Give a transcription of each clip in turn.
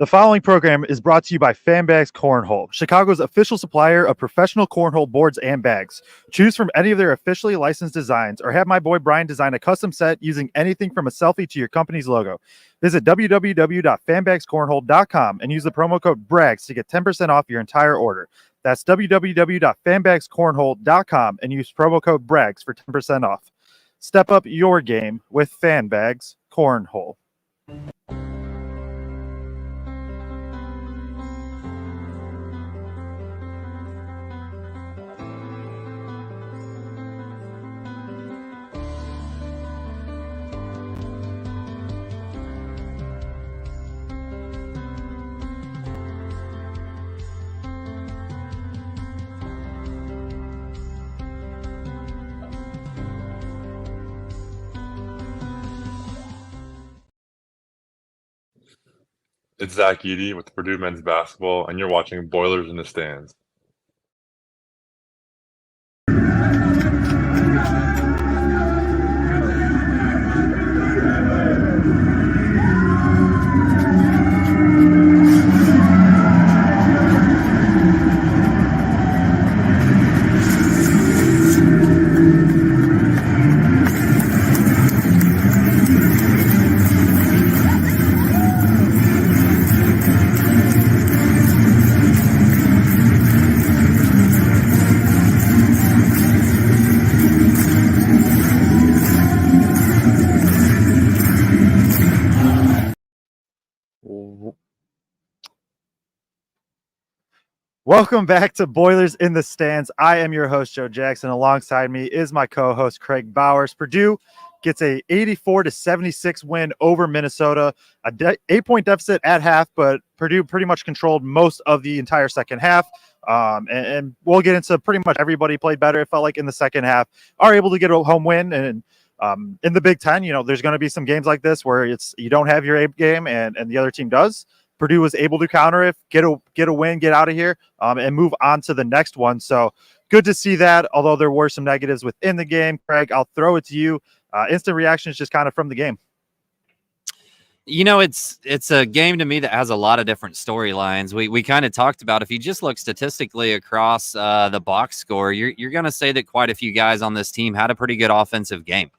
The following program is brought to you by FanBags Cornhole, Chicago's official supplier of professional cornhole boards and bags. Choose from any of their officially licensed designs or have my boy Brian design a custom set using anything from a selfie to your company's logo. Visit www.fanbagscornhole.com and use the promo code BRAGS to get 10% off your entire order. That's www.fanbagscornhole.com and use promo code BRAGS for 10% off. Step up your game with FanBags Cornhole. It's Zach Eady with Purdue men's basketball, and you're watching Boilers in the Stands. Welcome back to Boilers in the Stands. I am your host, Joe Jackson. Alongside me is my co-host, Kraig Bowers. Purdue gets a 84-76 win over Minnesota, a 8-point deficit at half, but Purdue pretty much controlled most of the entire second half. And we'll get into pretty much everybody played better. It felt like in the second half, are able to get a home win. And in the Big Ten, there's going to be some games like this where you don't have your A game and the other team does. Purdue was able to counter it, get a win, get out of here, and move on to the next one. So good to see that, although there were some negatives within the game. Kraig, I'll throw it to you. Instant reactions just kind of from the game. It's a game to me that has a lot of different storylines. We kind of talked about, if you just look statistically across the box score, you're going to say that quite a few guys on this team had a pretty good offensive game.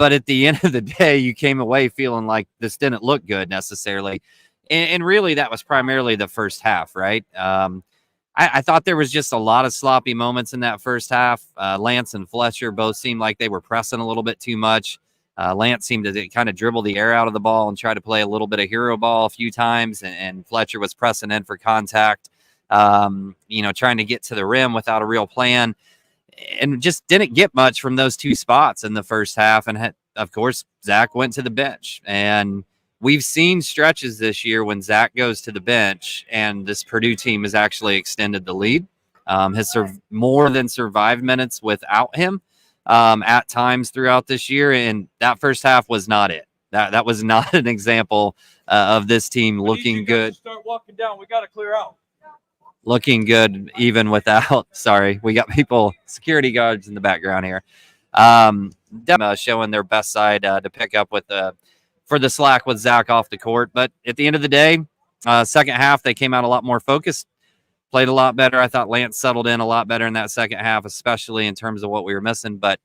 But at the end of the day, you came away feeling like this didn't look good necessarily. And really, that was primarily the first half, right? I thought there was just a lot of sloppy moments in that first half. Lance and Fletcher both seemed like they were pressing a little bit too much. Lance seemed to kind of dribble the air out of the ball and try to play a little bit of hero ball a few times. And Fletcher was pressing in for contact, trying to get to the rim without a real plan. And just didn't get much from those two spots in the first half. And of course, Zach went to the bench. And we've seen stretches this year when Zach goes to the bench and this Purdue team has actually extended the lead, has more than survived minutes without him at times throughout this year. And that first half was not it. That was not an example of this team looking good. Start walking down. We got to clear out. Looking good even without, sorry, we got security guards in the background here. Showing their best side to pick up for the slack with Zach off the court. But at the end of the day, second half, they came out a lot more focused, played a lot better. I thought Lance settled in a lot better in that second half, especially in terms of what we were missing. But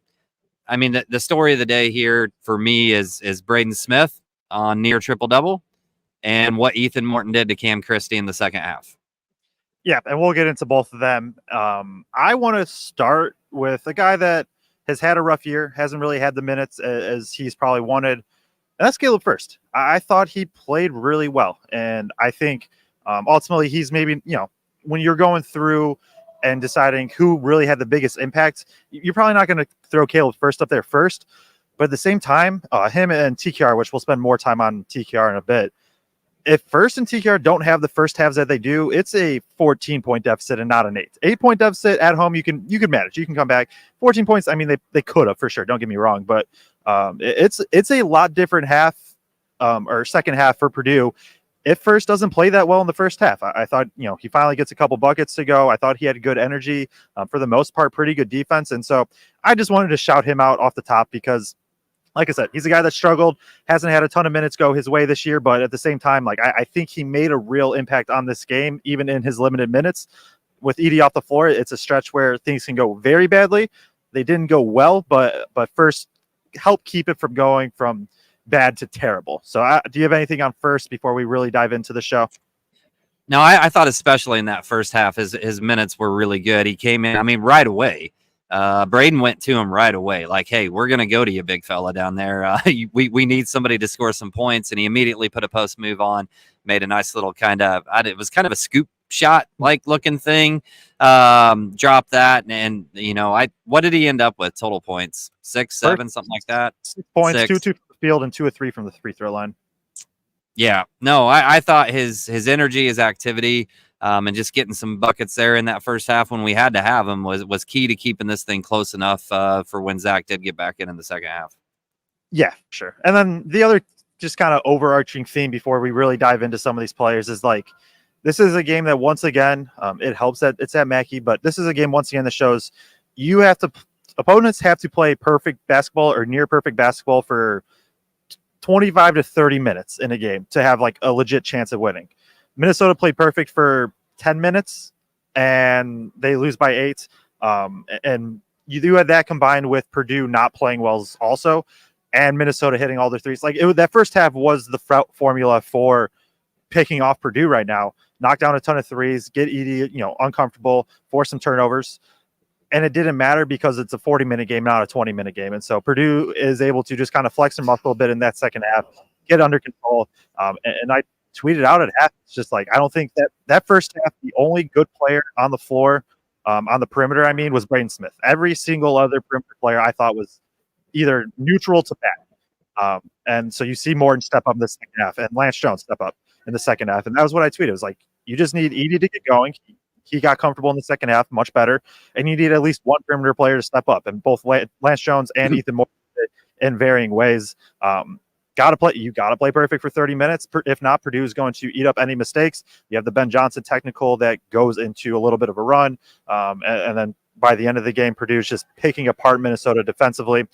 I mean, the story of the day here for me is Braden Smith on near triple-double and what Ethan Morton did to Cam Christie in the second half. Yeah, and we'll get into both of them. I want to start with a guy that has had a rough year, hasn't really had the minutes as he's probably wanted, and that's Caleb Furst. I thought he played really well, and I think ultimately he's maybe, when you're going through and deciding who really had the biggest impact, you're probably not going to throw Caleb Furst up there first, but at the same time, him and TKR, which we'll spend more time on TKR in a bit, if Furst and TKR don't have the first halves that they do, it's a 14-point deficit and not an 8-point deficit at home. You can manage. You can come back. 14 points. I mean, they could have for sure. Don't get me wrong, but it's a lot different half or second half for Purdue. If Furst doesn't play that well in the first half, I thought he finally gets a couple buckets to go. I thought he had good energy for the most part, pretty good defense, and so I just wanted to shout him out off the top because like I said, he's a guy that struggled, hasn't had a ton of minutes go his way this year, but at the same time, like I think he made a real impact on this game, even in his limited minutes. With Edey off the floor, it's a stretch where things can go very badly. They didn't go well, but first help keep it from going from bad to terrible. So do you have anything on first before we really dive into the show? No, I thought especially in that first half, his minutes were really good. He came in, I mean, right away. Braden went to him right away, like, hey, we're going to go to you, big fella down there. We need somebody to score some points. And he immediately put a post move on, made a nice little it was kind of a scoop shot like looking thing. Dropped that. And what did he end up with? Total points, 6, 7, something like that. 6 points, 6. 2 from the field and 2 or 3 from the free throw line. Yeah, no, I thought his energy, his activity, and just getting some buckets there in that first half when we had to have him was key to keeping this thing close enough for when Zach did get back in the second half. Yeah, sure. And then the other just kind of overarching theme before we really dive into some of these players is like, this is a game that once again, it helps that it's at Mackey, but this is a game once again that shows opponents have to play perfect basketball or near perfect basketball for 25 to 30 minutes in a game to have like a legit chance of winning. Minnesota played perfect for 10 minutes and they lose by 8. And you do have that combined with Purdue not playing well also, and Minnesota hitting all their threes. Like that first half was the formula for picking off Purdue right now. Knock down a ton of threes, get Edey, uncomfortable, force some turnovers. And it didn't matter because it's a 40-minute game, not a 20-minute game. And so Purdue is able to just kind of flex their muscle a bit in that second half, get under control. And I tweeted out at half, it's just like, I don't think that first half, the only good player on the floor, on the perimeter, was Braden Smith. Every single other perimeter player I thought was either neutral to bad. And so you see Morton step up in the second half and Lance Jones step up in the second half. And that was what I tweeted. It was like, you just need Edey to get going. He got comfortable in the second half, much better. And you need at least one perimeter player to step up. And both Lance Jones and Ethan Moore in varying ways. You got to play perfect for 30 minutes. If not, Purdue is going to eat up any mistakes. You have the Ben Johnson technical that goes into a little bit of a run. And then by the end of the game, Purdue is just picking apart Minnesota defensively,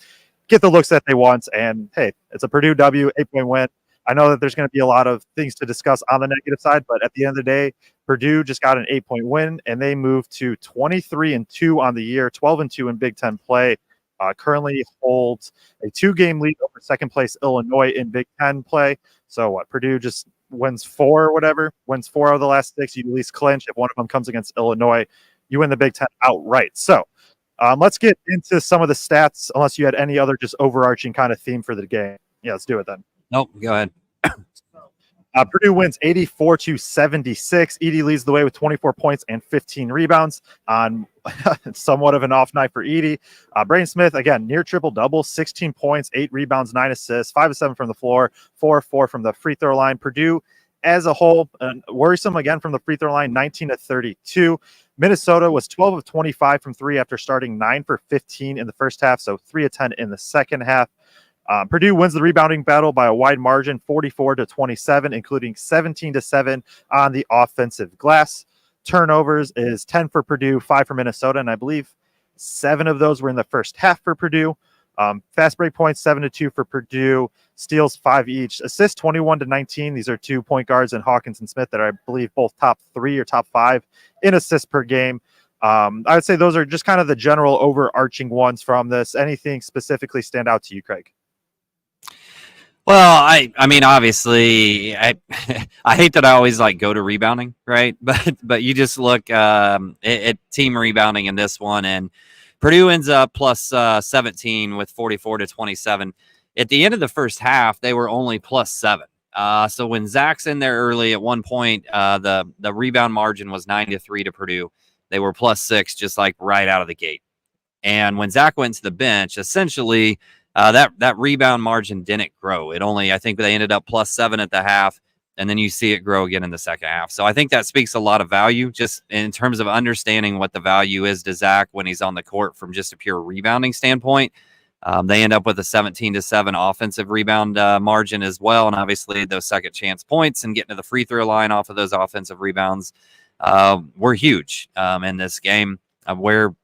get the looks that they want. And hey, it's a Purdue W, 8-point win. I know that there's going to be a lot of things to discuss on the negative side, but at the end of the day, Purdue just got an 8-point win, and they moved to 23-2 on the year, 12-2 in Big Ten play. Currently holds a 2-game lead over second place Illinois in Big Ten play. So what? Purdue just wins 4 or whatever, wins 4 out of the last 6. You at least clinch. If one of them comes against Illinois, you win the Big Ten outright. So let's get into some of the stats, unless you had any other just overarching kind of theme for the game. Yeah, let's do it then. Nope, go ahead. Purdue wins 84-76. Edey leads the way with 24 points and 15 rebounds on somewhat of an off night for Edey. Braden Smith, again, near triple-double, 16 points, 8 rebounds, 9 assists, 5 of 7 from the floor, 4 of 4 from the free throw line. Purdue, as a whole, worrisome again from the free throw line, 19-32. Minnesota was 12 of 25 from 3 after starting 9 for 15 in the first half, so 3 of 10 in the second half. Purdue wins the rebounding battle by a wide margin, 44-27, including 17-7 on the offensive glass. Turnovers is 10 for Purdue, 5 for Minnesota, and I believe 7 of those were in the first half for Purdue. Fast break points, 7-2 for Purdue. Steals, 5 each. Assists, 21-19. These are 2 point guards in Hawkins and Smith that are, I believe, both top 3 or top 5 in assists per game. I would say those are just kind of the general overarching ones from this. Anything specifically stand out to you, Kraig? Well, I mean, obviously, I hate that I always go to rebounding, right? But you just look at team rebounding in this one, and Purdue ends up plus 17 with 44-27. At the end of the first half, they were only plus 7. So when Zach's in there early, at one point, the rebound margin was 9-3 to Purdue. They were plus 6, just right out of the gate. And when Zach went to the bench, essentially, that rebound margin didn't grow. I think they ended up plus 7 at the half, and then you see it grow again in the second half. So I think that speaks a lot of value just in terms of understanding what the value is to Zach when he's on the court from just a pure rebounding standpoint. They end up with a 17-7 offensive rebound margin as well. And obviously those second chance points and getting to the free throw line off of those offensive rebounds were huge in this game where,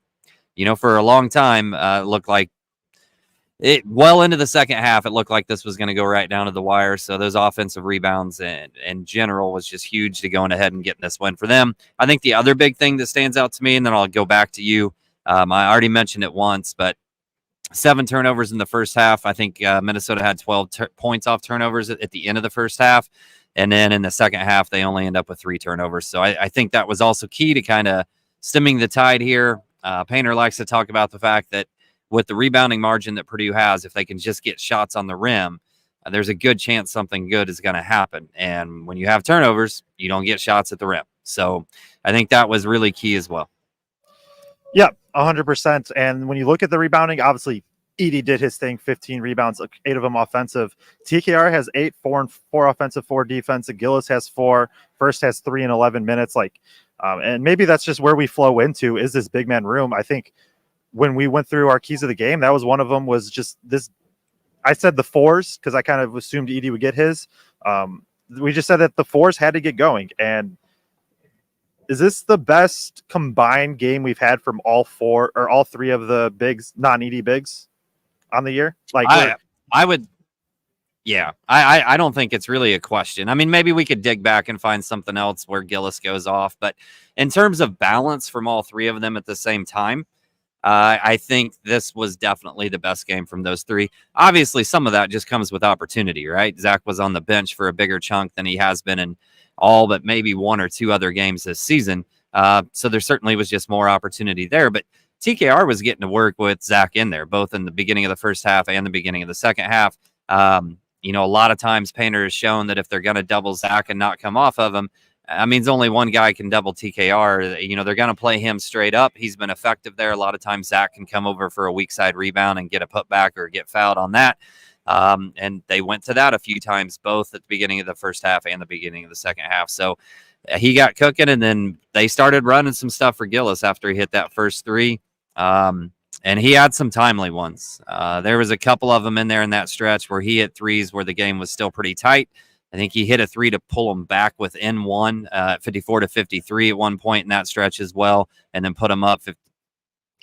for a long time, it looked like Well into the second half, it looked like this was going to go right down to the wire. So those offensive rebounds and in general was just huge to going ahead and getting this win for them. I think the other big thing that stands out to me, and then I'll go back to you. I already mentioned it once, but 7 turnovers in the first half. I think Minnesota had 12 points off turnovers at the end of the first half. And then in the second half, they only end up with 3 turnovers. So I think that was also key to kind of stemming the tide here. Painter likes to talk about the fact that with the rebounding margin that Purdue has, if they can just get shots on the rim, there's a good chance something good is going to happen. And when you have turnovers, you don't get shots at the rim. So I think that was really key as well. Yeah, 100%. And when you look at the rebounding, obviously Edey did his thing, 15 rebounds, 8 of them offensive. TKR has 8, 4 offensive, 4 defensive. Gillis has 4. First has 3 in 11 minutes. And maybe that's just where we flow into is this big man room. I think when we went through our keys of the game, that was one of them was just this. I said the 4s because I kind of assumed Edey would get his. We just said that the 4s had to get going. And is this the best combined game we've had from all 4 or all 3 of the bigs, non-Edey bigs on the year? I would. Yeah, I don't think it's really a question. I mean, maybe we could dig back and find something else where Gillis goes off. But in terms of balance from all 3 of them at the same time, I think this was definitely the best game from those 3. Obviously, some of that just comes with opportunity, right? Zach was on the bench for a bigger chunk than he has been in all but maybe 1 or 2 other games this season. So there certainly was just more opportunity there. But TKR was getting to work with Zach in there, both in the beginning of the first half and the beginning of the second half. A lot of times Painter has shown that if they're going to double Zach and not come off of him, that means only one guy can double TKR. They're going to play him straight up. He's been effective there. A lot of times Zach can come over for a weak side rebound and get a putback or get fouled on that. And they went to that a few times, both at the beginning of the first half and the beginning of the second half. So he got cooking, and then they started running some stuff for Gillis after he hit that first 3. And he had some timely ones. There was a couple of them in there in that stretch where he hit 3s where the game was still pretty tight. I think he hit a 3 to pull him back within 1, 54-53 at one point in that stretch as well, and then put him up. He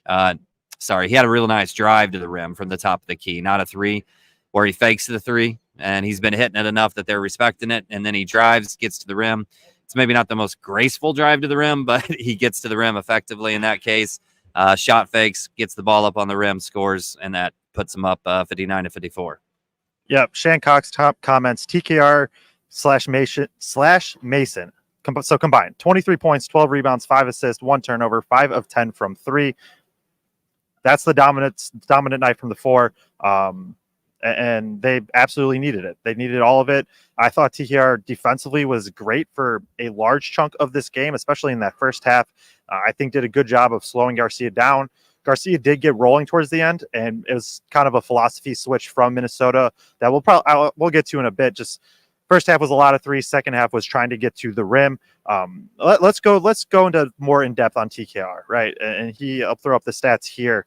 had a real nice drive to the rim from the top of the key, not a 3 where he fakes the 3, and he's been hitting it enough that they're respecting it, and then he drives, gets to the rim. It's maybe not the most graceful drive to the rim, but he gets to the rim effectively in that case. Shot fakes, gets the ball up on the rim, scores, and that puts him up 59-54. Yep. Shan Cox top comments TKR / Mason. So combined 23 points, 12 rebounds, 5 assists, 1 turnover, 5 of 10 from 3. That's the dominant night from the 4. And they absolutely needed it. They needed all of it. I thought TKR defensively was great for a large chunk of this game, especially in that first half. I think did a good job of slowing Garcia down. Garcia did get rolling towards the end, and it was kind of a philosophy switch from Minnesota that we'll get to in a bit. Just first half was a lot of 3s. Second half was trying to get to the rim. Let's go into more in depth on TKR, right? And I'll throw up the stats here.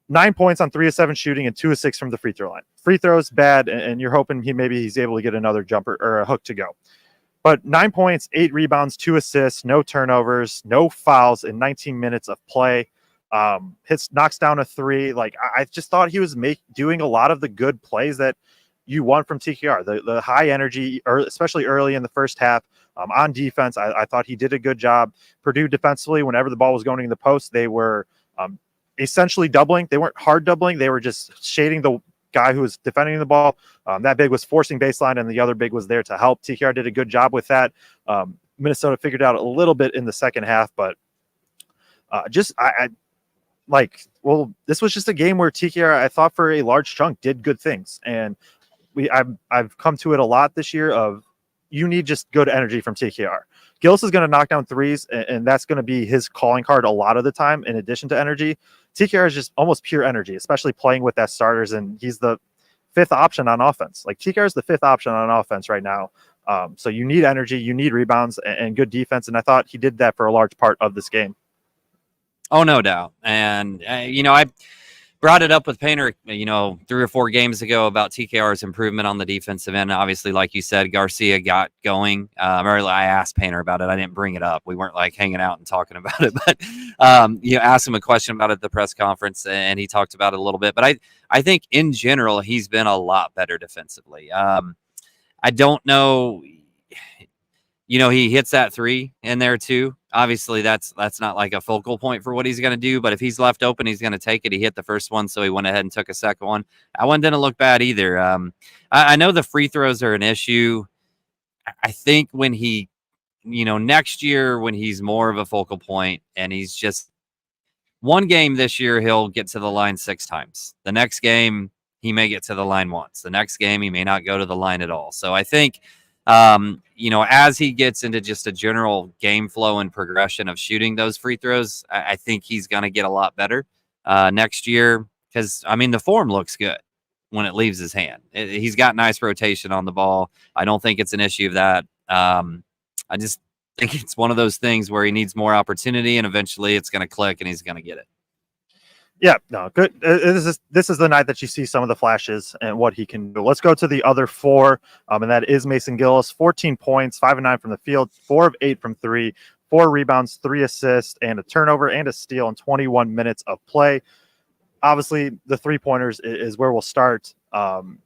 9 points on 3 of 7 shooting and 2 of 6 from the free throw line. Free throws bad, and you're hoping he's able to get another jumper or a hook to go. But 9 points, 8 rebounds, 2 assists, no turnovers, no fouls in 19 minutes of play. Knocks down a 3. I just thought he was doing a lot of the good plays that you want from TKR. The high energy, especially early in the first half. On defense, I thought he did a good job. Purdue defensively, whenever the ball was going in the post, they were essentially doubling. They weren't hard doubling. They were just shading the guy who was defending the ball. That big was forcing baseline, and the other big was there to help. TKR did a good job with that. Minnesota figured out a little bit in the second half, but this was just a game where TKR, I thought for a large chunk, did good things. And I've come to it a lot this year of you need just good energy from TKR. Gillis is going to knock down 3s, and that's going to be his calling card a lot of the time, in addition to energy. TKR is just almost pure energy, especially playing with that starters, and he's the 5th option on offense. TKR is the 5th option on offense right now. So you need energy, you need rebounds, and good defense, and I thought he did that for a large part of this game. Oh, no doubt. And, brought it up with Painter, 3 or 4 games ago about TKR's improvement on the defensive end. Obviously, like you said, Garcia got going. I asked Painter about it. I didn't bring it up. We weren't like hanging out and talking about it, but asked him a question about it at the press conference, and he talked about it a little bit. But I think in general, he's been a lot better defensively. I don't know. He hits that 3 in there too. Obviously, that's not like a focal point for what he's going to do. But if he's left open, he's going to take it. He hit the first one, so he went ahead and took a second one. That one didn't look bad either. I know the free throws are an issue. I think when he, next year when he's more of a focal point and he's just one game this year, he'll get to the line 6 times. The next game, he may get to the line once. The next game, he may not go to the line at all. So I think as he gets into just a general game flow and progression of shooting those free throws, I think he's going to get a lot better next year because, the form looks good when it leaves his hand. He's got nice rotation on the ball. I don't think it's an issue of that. I just think it's one of those things where he needs more opportunity and eventually it's going to click and he's going to get it. Yeah, no, good. This is the night that you see some of the flashes and what he can do. Let's go to the other 4, and that is Mason Gillis. 14 points, 5 of 9 from the field, 4 of 8 from 3, 4 rebounds, 3 assists, and a turnover and a steal in 21 minutes of play. Obviously, the 3-pointers is where we'll start.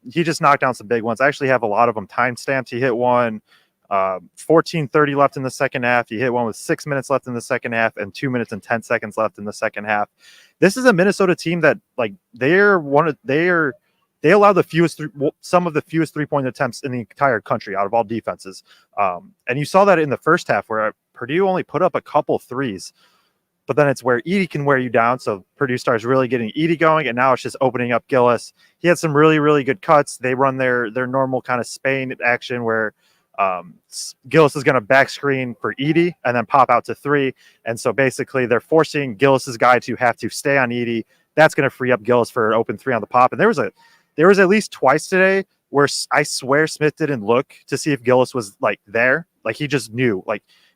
He just knocked down some big ones. I actually have a lot of them time-stamped. He hit one 14:30 left in the second half. He hit one with 6 minutes left in the second half and 2 minutes and 10 seconds left in the second half. This is a Minnesota team that they allow some of the fewest 3-point attempts in the entire country out of all defenses. And you saw that in the first half where Purdue only put up a couple threes, but then it's where Edey can wear you down. So Purdue starts really getting Edey going, and now it's just opening up Gillis. He had some really, really good cuts. They run their normal kind of Spain action where Gillis is going to back screen for Edey and then pop out to 3. And so basically they're forcing Gillis's guy to have to stay on Edey. That's going to free up Gillis for an open 3 on the pop. And there was at least twice today where I swear Smith didn't look to see if Gillis was there. He just knew,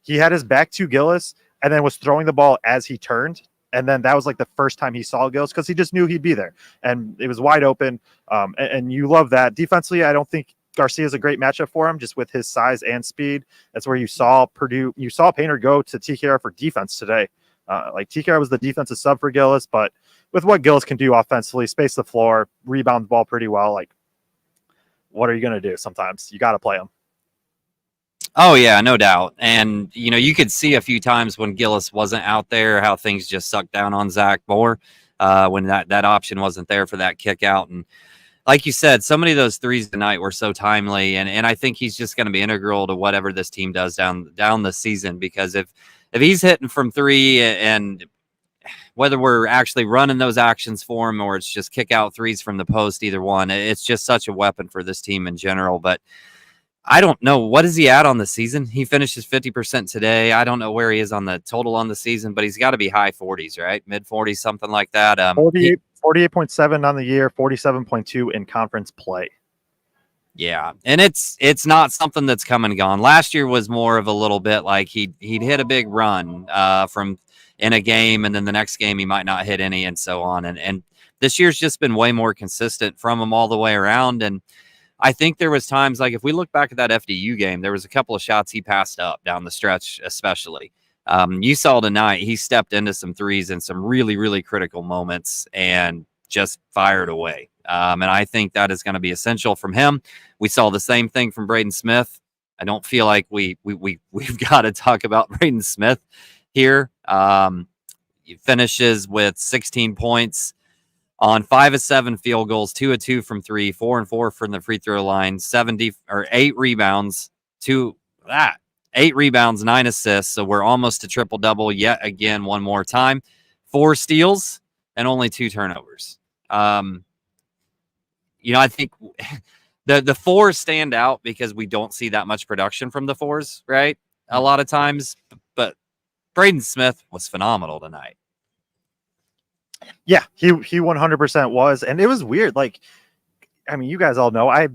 he had his back to Gillis and then was throwing the ball as he turned. And then that was the first time he saw Gillis because he just knew he'd be there and it was wide open. And you love that. Defensively, I don't think Garcia is a great matchup for him just with his size and speed. That's where you saw Painter go to TKR for defense today. TKR was the defensive sub for Gillis, but with what Gillis can do offensively, space the floor, rebound the ball pretty well. What are you going to do? Sometimes you got to play him. Oh yeah, no doubt. And you could see a few times when Gillis wasn't out there, how things just sucked down on Zach more when that option wasn't there for that kick out. And like you said, so many of those threes tonight were so timely, and I think he's just going to be integral to whatever this team does down the season. Because if he's hitting from 3, and whether we're actually running those actions for him or it's just kick out threes from the post, either one, it's just such a weapon for this team in general. But I don't know, what is he at on the season? He finishes 50% today. I don't know where he is on the total on the season, but he's got to be high 40s, right? Mid 40s, something like that. 48.7 on the year, 47.2 in conference play. Yeah, and it's not something that's come and gone. Last year was more of a little bit like he'd hit a big run from in a game, and then the next game he might not hit any, and so on. And this year's just been way more consistent from him all the way around. And I think there was times, if we look back at that FDU game, there was a couple of shots he passed up down the stretch, especially. You saw tonight, he stepped into some threes in some really, really critical moments and just fired away. And I think that is going to be essential from him. We saw the same thing from Braden Smith. I don't feel like we've got to talk about Braden Smith here. He finishes with 16 points on 5 of 7 field goals, 2 of 2 from 3, 4 and 4 from the free throw line, 8 rebounds, 8 rebounds, 9 assists. So we're almost to triple double yet again, one more time. 4 steals and only 2 turnovers. I think the 4s stand out because we don't see that much production from the 4s, right? A lot of times, but Braden Smith was phenomenal tonight. Yeah, he 100% was, and it was weird. You guys all know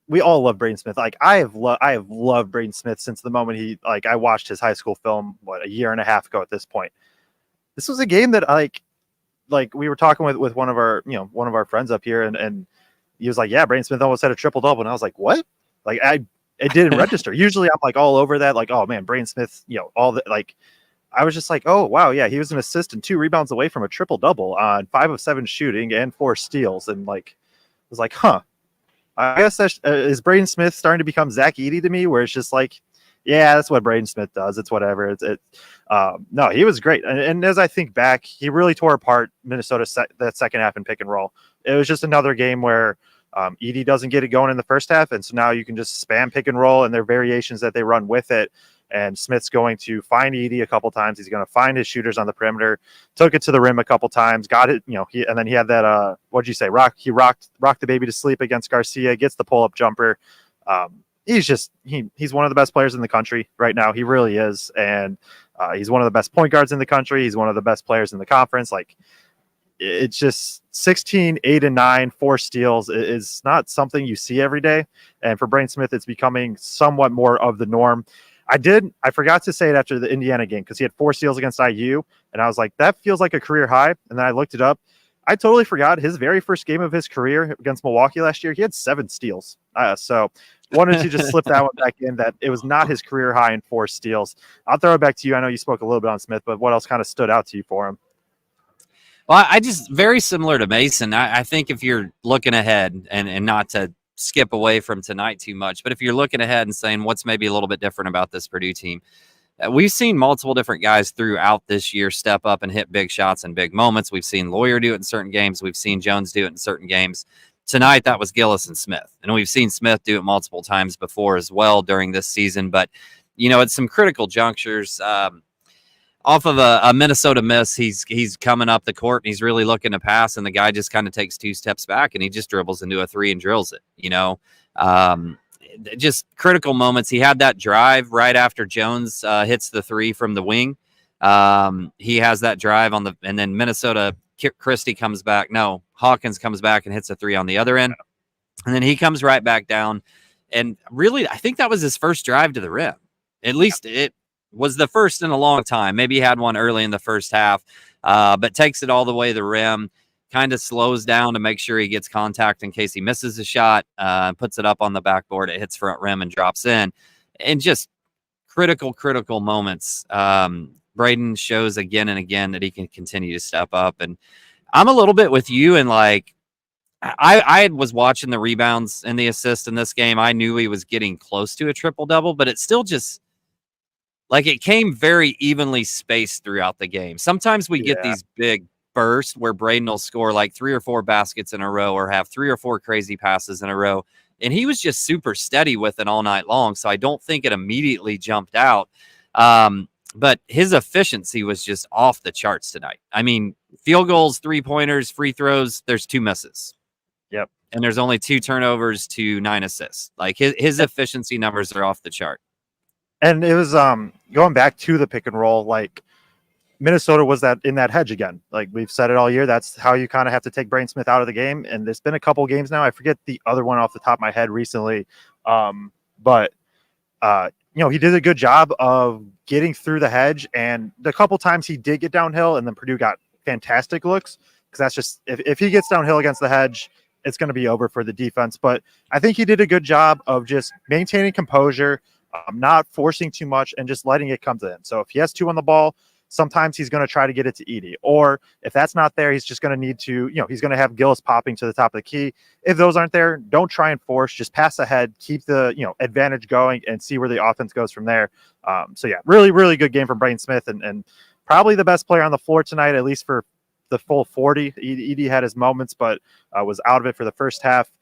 we all love Braden Smith. I have loved Braden Smith since the moment I watched his high school film a year and a half ago at this point. This was a game that like we were talking with one of our friends up here, and he was like, yeah, Braden Smith almost had a triple double, and I was like, what? Like it didn't register. Usually I'm like all over that, like, oh man, Braden Smith, all the like. I was just like, oh wow, yeah, he was an assist and 2 rebounds away from a triple double on 5 of 7 shooting and 4 steals, and like, I was like, huh. I guess that's is Braden Smith starting to become Zach Edey to me, where it's just like, yeah, that's what Braden Smith does. It's whatever. No, he was great. And as I think back, he really tore apart Minnesota that second half in pick and roll. It was just another game where Edey doesn't get it going in the first half. And so now you can just spam pick and roll and their variations that they run with it. And Smith's going to find Edey a couple times. He's going to find his shooters on the perimeter, took it to the rim a couple times, got it, and then he had that, what'd you say? He rocked the baby to sleep against Garcia, gets the pull-up jumper. He's one of the best players in the country right now. He really is. And he's one of the best point guards in the country. He's one of the best players in the conference. Like, it's just 16, 8 and 9, 4 steals is not something you see every day. And for Braden Smith, it's becoming somewhat more of the norm. I forgot to say it after the Indiana game because he had 4 steals against IU. And I was like, that feels like a career high. And then I looked it up. I totally forgot his very first game of his career against Milwaukee last year. He had 7 steals. So wanted to just slip that one back in, that it was not his career high in 4 steals. I'll throw it back to you. I know you spoke a little bit on Smith, but what else kind of stood out to you for him? Well, I just very similar to Mason. I think if you're looking ahead and not to skip away from tonight too much, but if you're looking ahead and saying what's maybe a little bit different about this Purdue team, we've seen multiple different guys throughout this year step up and hit big shots in big moments. We've seen Lawyer do it in certain games. We've seen Jones do it in certain games. Tonight, that was Gillis and Smith. And we've seen Smith do it multiple times before as well during this season. But, at some critical junctures, off of a Minnesota miss, he's coming up the court and he's really looking to pass, and the guy just kind of takes 2 steps back and he just dribbles into a 3 and drills it, just critical moments. He had that drive right after Jones hits the 3 from the wing. He has that drive and then Minnesota, Hawkins comes back and hits a 3 on the other end. And then he comes right back down. And really, I think that was his first drive to the rim. At least it was the first in a long time. Maybe he had one early in the first half, but takes it all the way to the rim, kind of slows down to make sure he gets contact in case he misses a shot, puts it up on the backboard, it hits front rim and drops in. And just critical moments. Braden shows again and again that he can continue to step up. And I'm a little bit with you, and like, I was watching the rebounds and the assists in this game. I knew he was getting close to a triple-double, but it still just, like, it came very evenly spaced throughout the game. Sometimes we get these big bursts where Braden will score like 3 or 4 baskets in a row or have 3 or 4 crazy passes in a row. And he was just super steady with it all night long. So I don't think it immediately jumped out. But his efficiency was just off the charts tonight. I mean, field goals, 3-pointers, free throws, there's 2 misses. Yep. And there's only 2 turnovers to 9 assists. Like, his efficiency numbers are off the chart. And it was going back to the pick and roll, like, Minnesota was in that hedge again. Like, we've said it all year. That's how you kind of have to take Braden Smith out of the game. And there's been a couple games now. I forget the other one off the top of my head recently. But he did a good job of getting through the hedge. And the couple times he did get downhill, and then Purdue got fantastic looks, because that's just, if he gets downhill against the hedge, it's going to be over for the defense. But I think he did a good job of just maintaining composure, not forcing too much, and just letting it come to him. So if he has 2 on the ball, sometimes he's going to try to get it to Edey. Or if that's not there, he's just going to need to, he's going to have Gillis popping to the top of the key. If those aren't there, don't try and force, just pass ahead, keep the, advantage going, and see where the offense goes from there. So yeah, really, really good game from Braden Smith, and probably the best player on the floor tonight, at least for the full 40. Edey had his moments, but was out of it for the first half.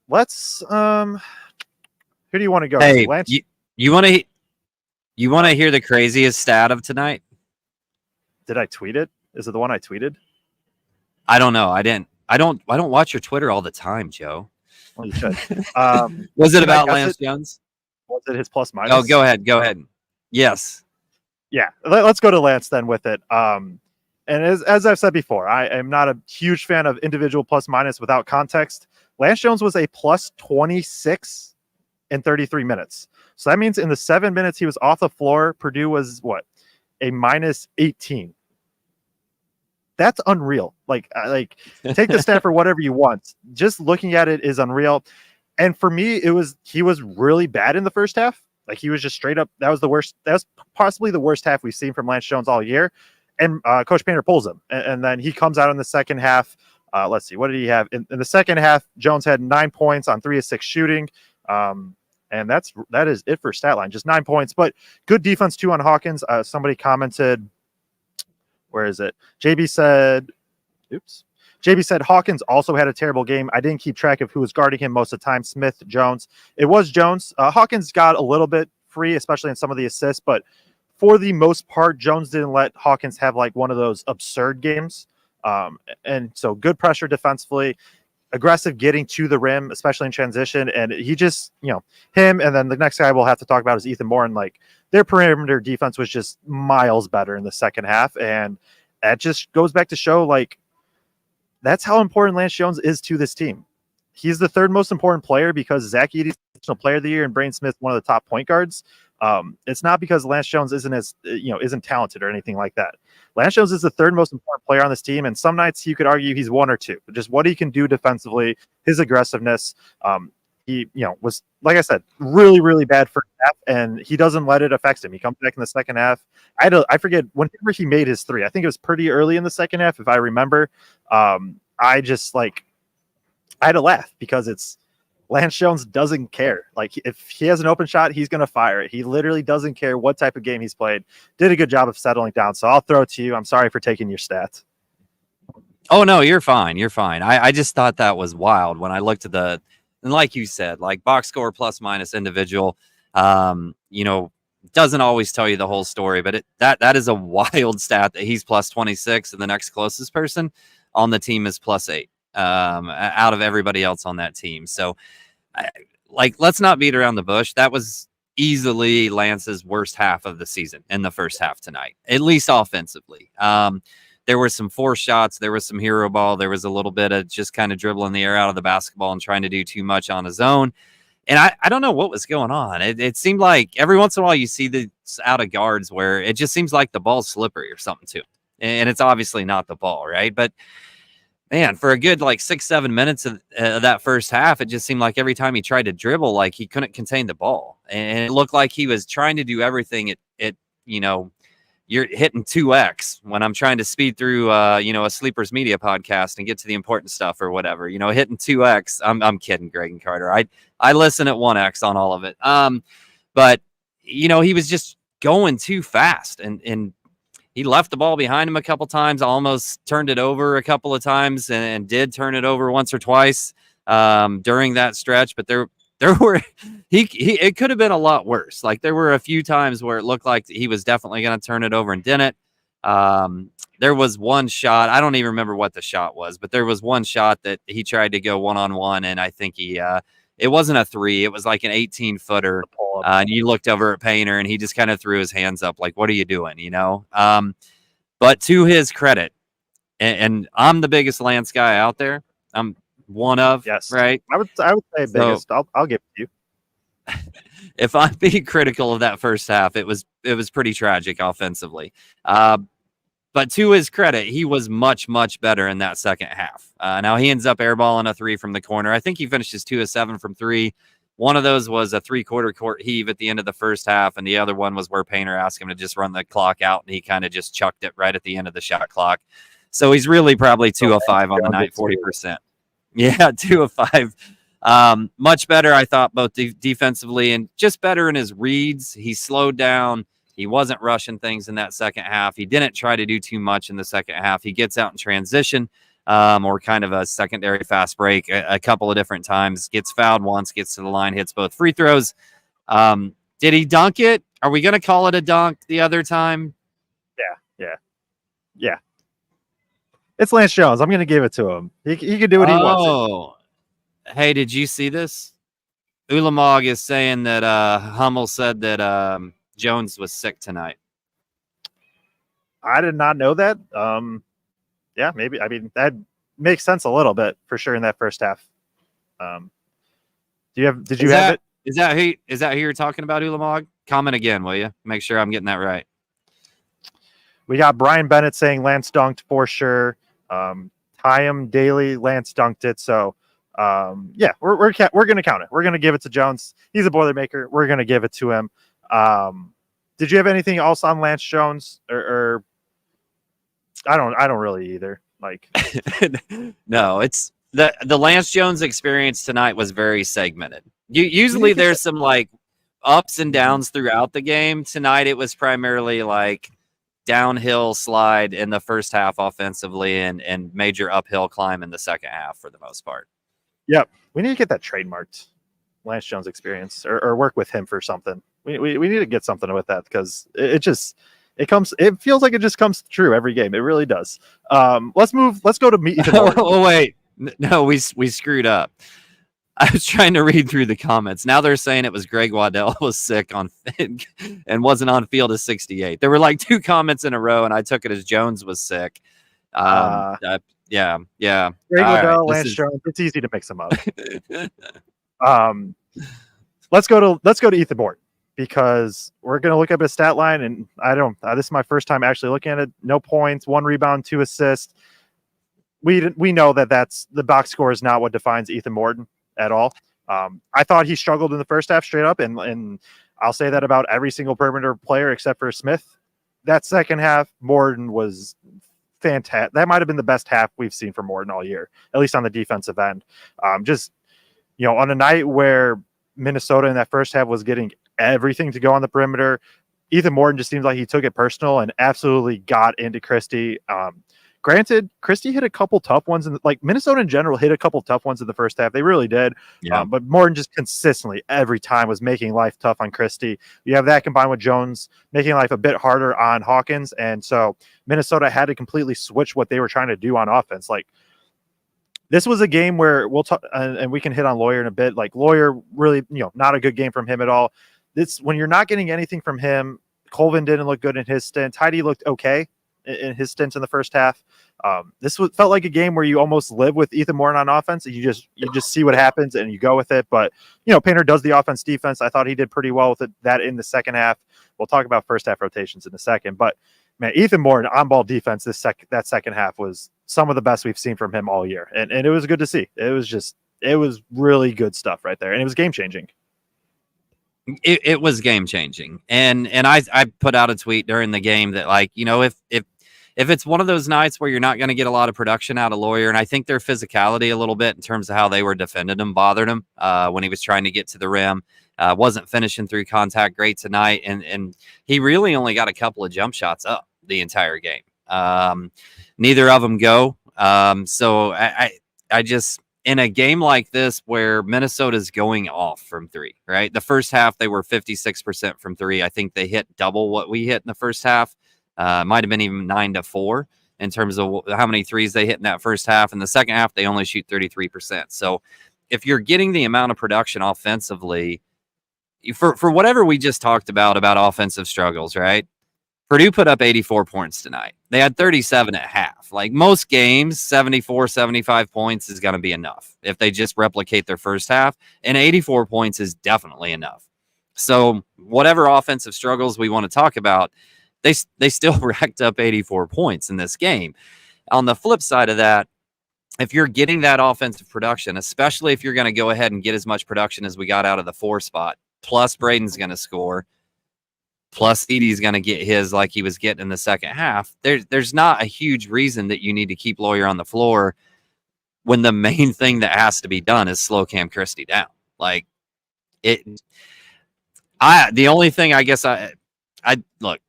Let's, who do you want to go? Hey, Lance? you want to hear the craziest stat of tonight? Did I tweet it? Is it the one I tweeted? I don't know. I didn't. I don't watch your Twitter all the time, Joe. Well, you should. Was it about Lance Jones? Was it his plus minus? Oh, go ahead. Yes. Yeah. Let's go to Lance then with it. And as I've said before, I am not a huge fan of individual plus minus without context. Lance Jones was a plus 26 in 33 minutes. So that means in the 7 minutes he was off the floor, Purdue was what? A minus 18. that's unreal. Like take the stat for whatever you want. Just looking at it is unreal. And for me, he was really bad in the first half. Like he was just straight up. That was the worst. That was possibly the worst half we've seen from Lance Jones all year. And Coach Painter pulls him, and then he comes out in the second half. Let's see, what did he have in the second half? Jones had 9 points on 3 of 6 shooting, and that is it for stat line, just 9 points. But good defense too on Hawkins. Somebody commented, where is it? JB said Hawkins also had a terrible game. I didn't keep track of who was guarding him most of the time. Smith, Jones. It was Jones. Hawkins got a little bit free, especially in some of the assists, but for the most part, Jones didn't let Hawkins have like one of those absurd games. And so good pressure defensively, aggressive getting to the rim, especially in transition. And he just, him, and then the next guy we'll have to talk about is Ethan Moore. And like their perimeter defense was just miles better in the second half. And that just goes back to show like that's how important Lance Jones is to this team. He's the third most important player because Zach Edey's National Player of the Year and Braden Smith, one of the top point guards. It's not because Lance Jones isn't talented or anything like that. Lance Jones is the third most important player on this team, and some nights you could argue he's 1 or 2. But just what he can do defensively, his aggressiveness. He was, like I said, really, really bad first half, and he doesn't let it affect him. He comes back in the second half. I forget whenever he made his 3. I think it was pretty early in the second half, if I remember. I had to laugh because it's Lance Jones doesn't care. Like if he has an open shot, he's going to fire it. He literally doesn't care what type of game he's played. Did a good job of settling down. So I'll throw it to you. I'm sorry for taking your stats. Oh no, you're fine. You're fine. I just thought that was wild when I looked at and like you said, like box score plus minus individual, doesn't always tell you the whole story, but that is a wild stat that he's plus 26 and the next closest person on the team is plus 8 out of everybody else on that team. So let's not beat around the bush. That was easily Lance's worst half of the season in the first half tonight, at least offensively. There were some forced shots. There was some hero ball. There was a little bit of just kind of dribbling the air out of the basketball and trying to do too much on his own. And I don't know what was going on. It seemed like every once in a while you see this out of guards where it just seems like the ball's slippery or something too. And it's obviously not the ball, right? But man, for a good 6-7 minutes of that first half, it just seemed like every time he tried to dribble, like he couldn't contain the ball. And it looked like he was trying to do everything you're hitting 2x when I'm trying to speed through, a Sleepers Media podcast and get to the important stuff or whatever, hitting 2x. I'm kidding, Greg and Carter. I listen at 1x on all of it. But he was just going too fast and he left the ball behind him a couple times, almost turned it over a couple of times and did turn it over once or twice during that stretch. But there were it could have been a lot worse. Like there were a few times where it looked like he was definitely going to turn it over and didn't. There was one shot. I don't even remember what the shot was, but there was one shot that he tried to go one-on-one. And I think it wasn't a 3. It was like an 18-footer. And you looked over at Painter and he just kind of threw his hands up. Like, what are you doing? But to his credit, and I'm the biggest Lance guy out there. I'm one of, yes, right? I would say biggest. I'll give it to you. If I'm being critical of that first half, it was pretty tragic offensively. But to his credit, he was much, much better in that second half. Now he ends up airballing a 3 from the corner. I think he finishes 2 of 7 from 3. One of those was a 3/4 court heave at the end of the first half, and the other one was where Painter asked him to just run the clock out, and he kind of just chucked it right at the end of the shot clock. So he's really probably 2 of 5 on the night, 40%. Yeah, 2 of 5. Much better, I thought, both defensively and just better in his reads. He slowed down. He wasn't rushing things in that second half. He didn't try to do too much in the second half. He gets out in transition or kind of a secondary fast break a couple of different times, gets fouled once, gets to the line, hits both free throws. Did he dunk it? Are we going to call it a dunk the other time? Yeah. It's Lance Jones. I'm going to give it to him. He can do what he wants. Oh, hey, did you see this? Ulamog is saying that Hummel said that Jones was sick tonight. I did not know that. Yeah, maybe. I mean, that makes sense a little bit for sure in that first half. Did you have it? Is that who you're talking about, Ulamog? Comment again, will you? Make sure I'm getting that right. We got Brian Bennett saying Lance dunked for sure. Tyam Daly, Lance dunked it. So, yeah, we're going to count it. We're going to give it to Jones. He's a Boilermaker. We're going to give it to him. Did you have anything else on Lance Jones or I don't really either. Like, no, it's the Lance Jones experience tonight was very segmented. Usually there's some like ups and downs throughout the game. Tonight it was primarily like downhill slide in the first half offensively and major uphill climb in the second half for the most part. Yep. We need to get that trademarked, Lance Jones experience, or work with him for something. We need to get something with that because it feels like it just comes true every game. It really does. Let's go to meet. Oh wait, no, we screwed up. I was trying to read through the comments. Now they're saying it was Greg Waddell was sick and wasn't on field at 68. There were like 2 comments in a row, and I took it as Jones was sick. Yeah. Greg Waddell, Lance Jones. It's easy to mix them up. Let's go to Ethan Moore because we're going to look up his stat line, and this is my first time actually looking at it. No points, 1 rebound, 2 assists. We know that's the box score is not what defines Ethan Morton at all. I thought he struggled in the first half straight up, and I'll say that about every single perimeter player except for Smith. That second half, Morton was fantastic. That might have been the best half we've seen from Morton all year, at least on the defensive end. Just, on a night where Minnesota in that first half was getting everything to go on the perimeter, Ethan Morton just seems like he took it personal and absolutely got into Christie. Granted, Christie hit a couple tough ones, Minnesota in general hit a couple tough ones in the first half. They really did. Yeah. But Morton just consistently every time was making life tough on Christie. You have that combined with Jones making life a bit harder on Hawkins. And so Minnesota had to completely switch what they were trying to do on offense. This was a game where we'll talk, and we can hit on Lawyer in a bit. Lawyer really, not a good game from him at all. When you're not getting anything from him, Colvin didn't look good in his stint. Heidi looked okay in his stints in the first half. This felt like a game where you almost live with Ethan Morton on offense, and you just see what happens and you go with it. But Painter does the offense defense. I thought he did pretty well with that in the second half. We'll talk about first half rotations in a second, but man, Ethan Morton on ball defense that second half was some of the best we've seen from him all year, and it was good to see. It was really good stuff right there, and it was game changing. It was game changing, and I put out a tweet during the game that if it's one of those nights where you're not going to get a lot of production out of Lawyer, and I think their physicality a little bit in terms of how they were defending him bothered him when he was trying to get to the rim, wasn't finishing through contact great tonight, and he really only got a couple of jump shots up the entire game. Neither of them go. So I just, in a game like this where Minnesota's going off from 3, right? The first half, they were 56% from 3. I think they hit double what we hit in the first half. Might have been even 9-4 in terms of how many threes they hit in that first half. In the second half, they only shoot 33%. So if you're getting the amount of production offensively, for whatever we just talked about offensive struggles, right? Purdue put up 84 points tonight. They had 37 at half. Most games, 74, 75 points is going to be enough if they just replicate their first half. And 84 points is definitely enough. So whatever offensive struggles we want to talk about, they still racked up 84 points in this game. On the flip side of that, if you're getting that offensive production, especially if you're going to go ahead and get as much production as we got out of the 4 spot, plus Braden's going to score, plus Edie's going to get his like he was getting in the second half, there's not a huge reason that you need to keep Lawyer on the floor when the main thing that has to be done is slow Cam Christie down. The only thing I guess I look,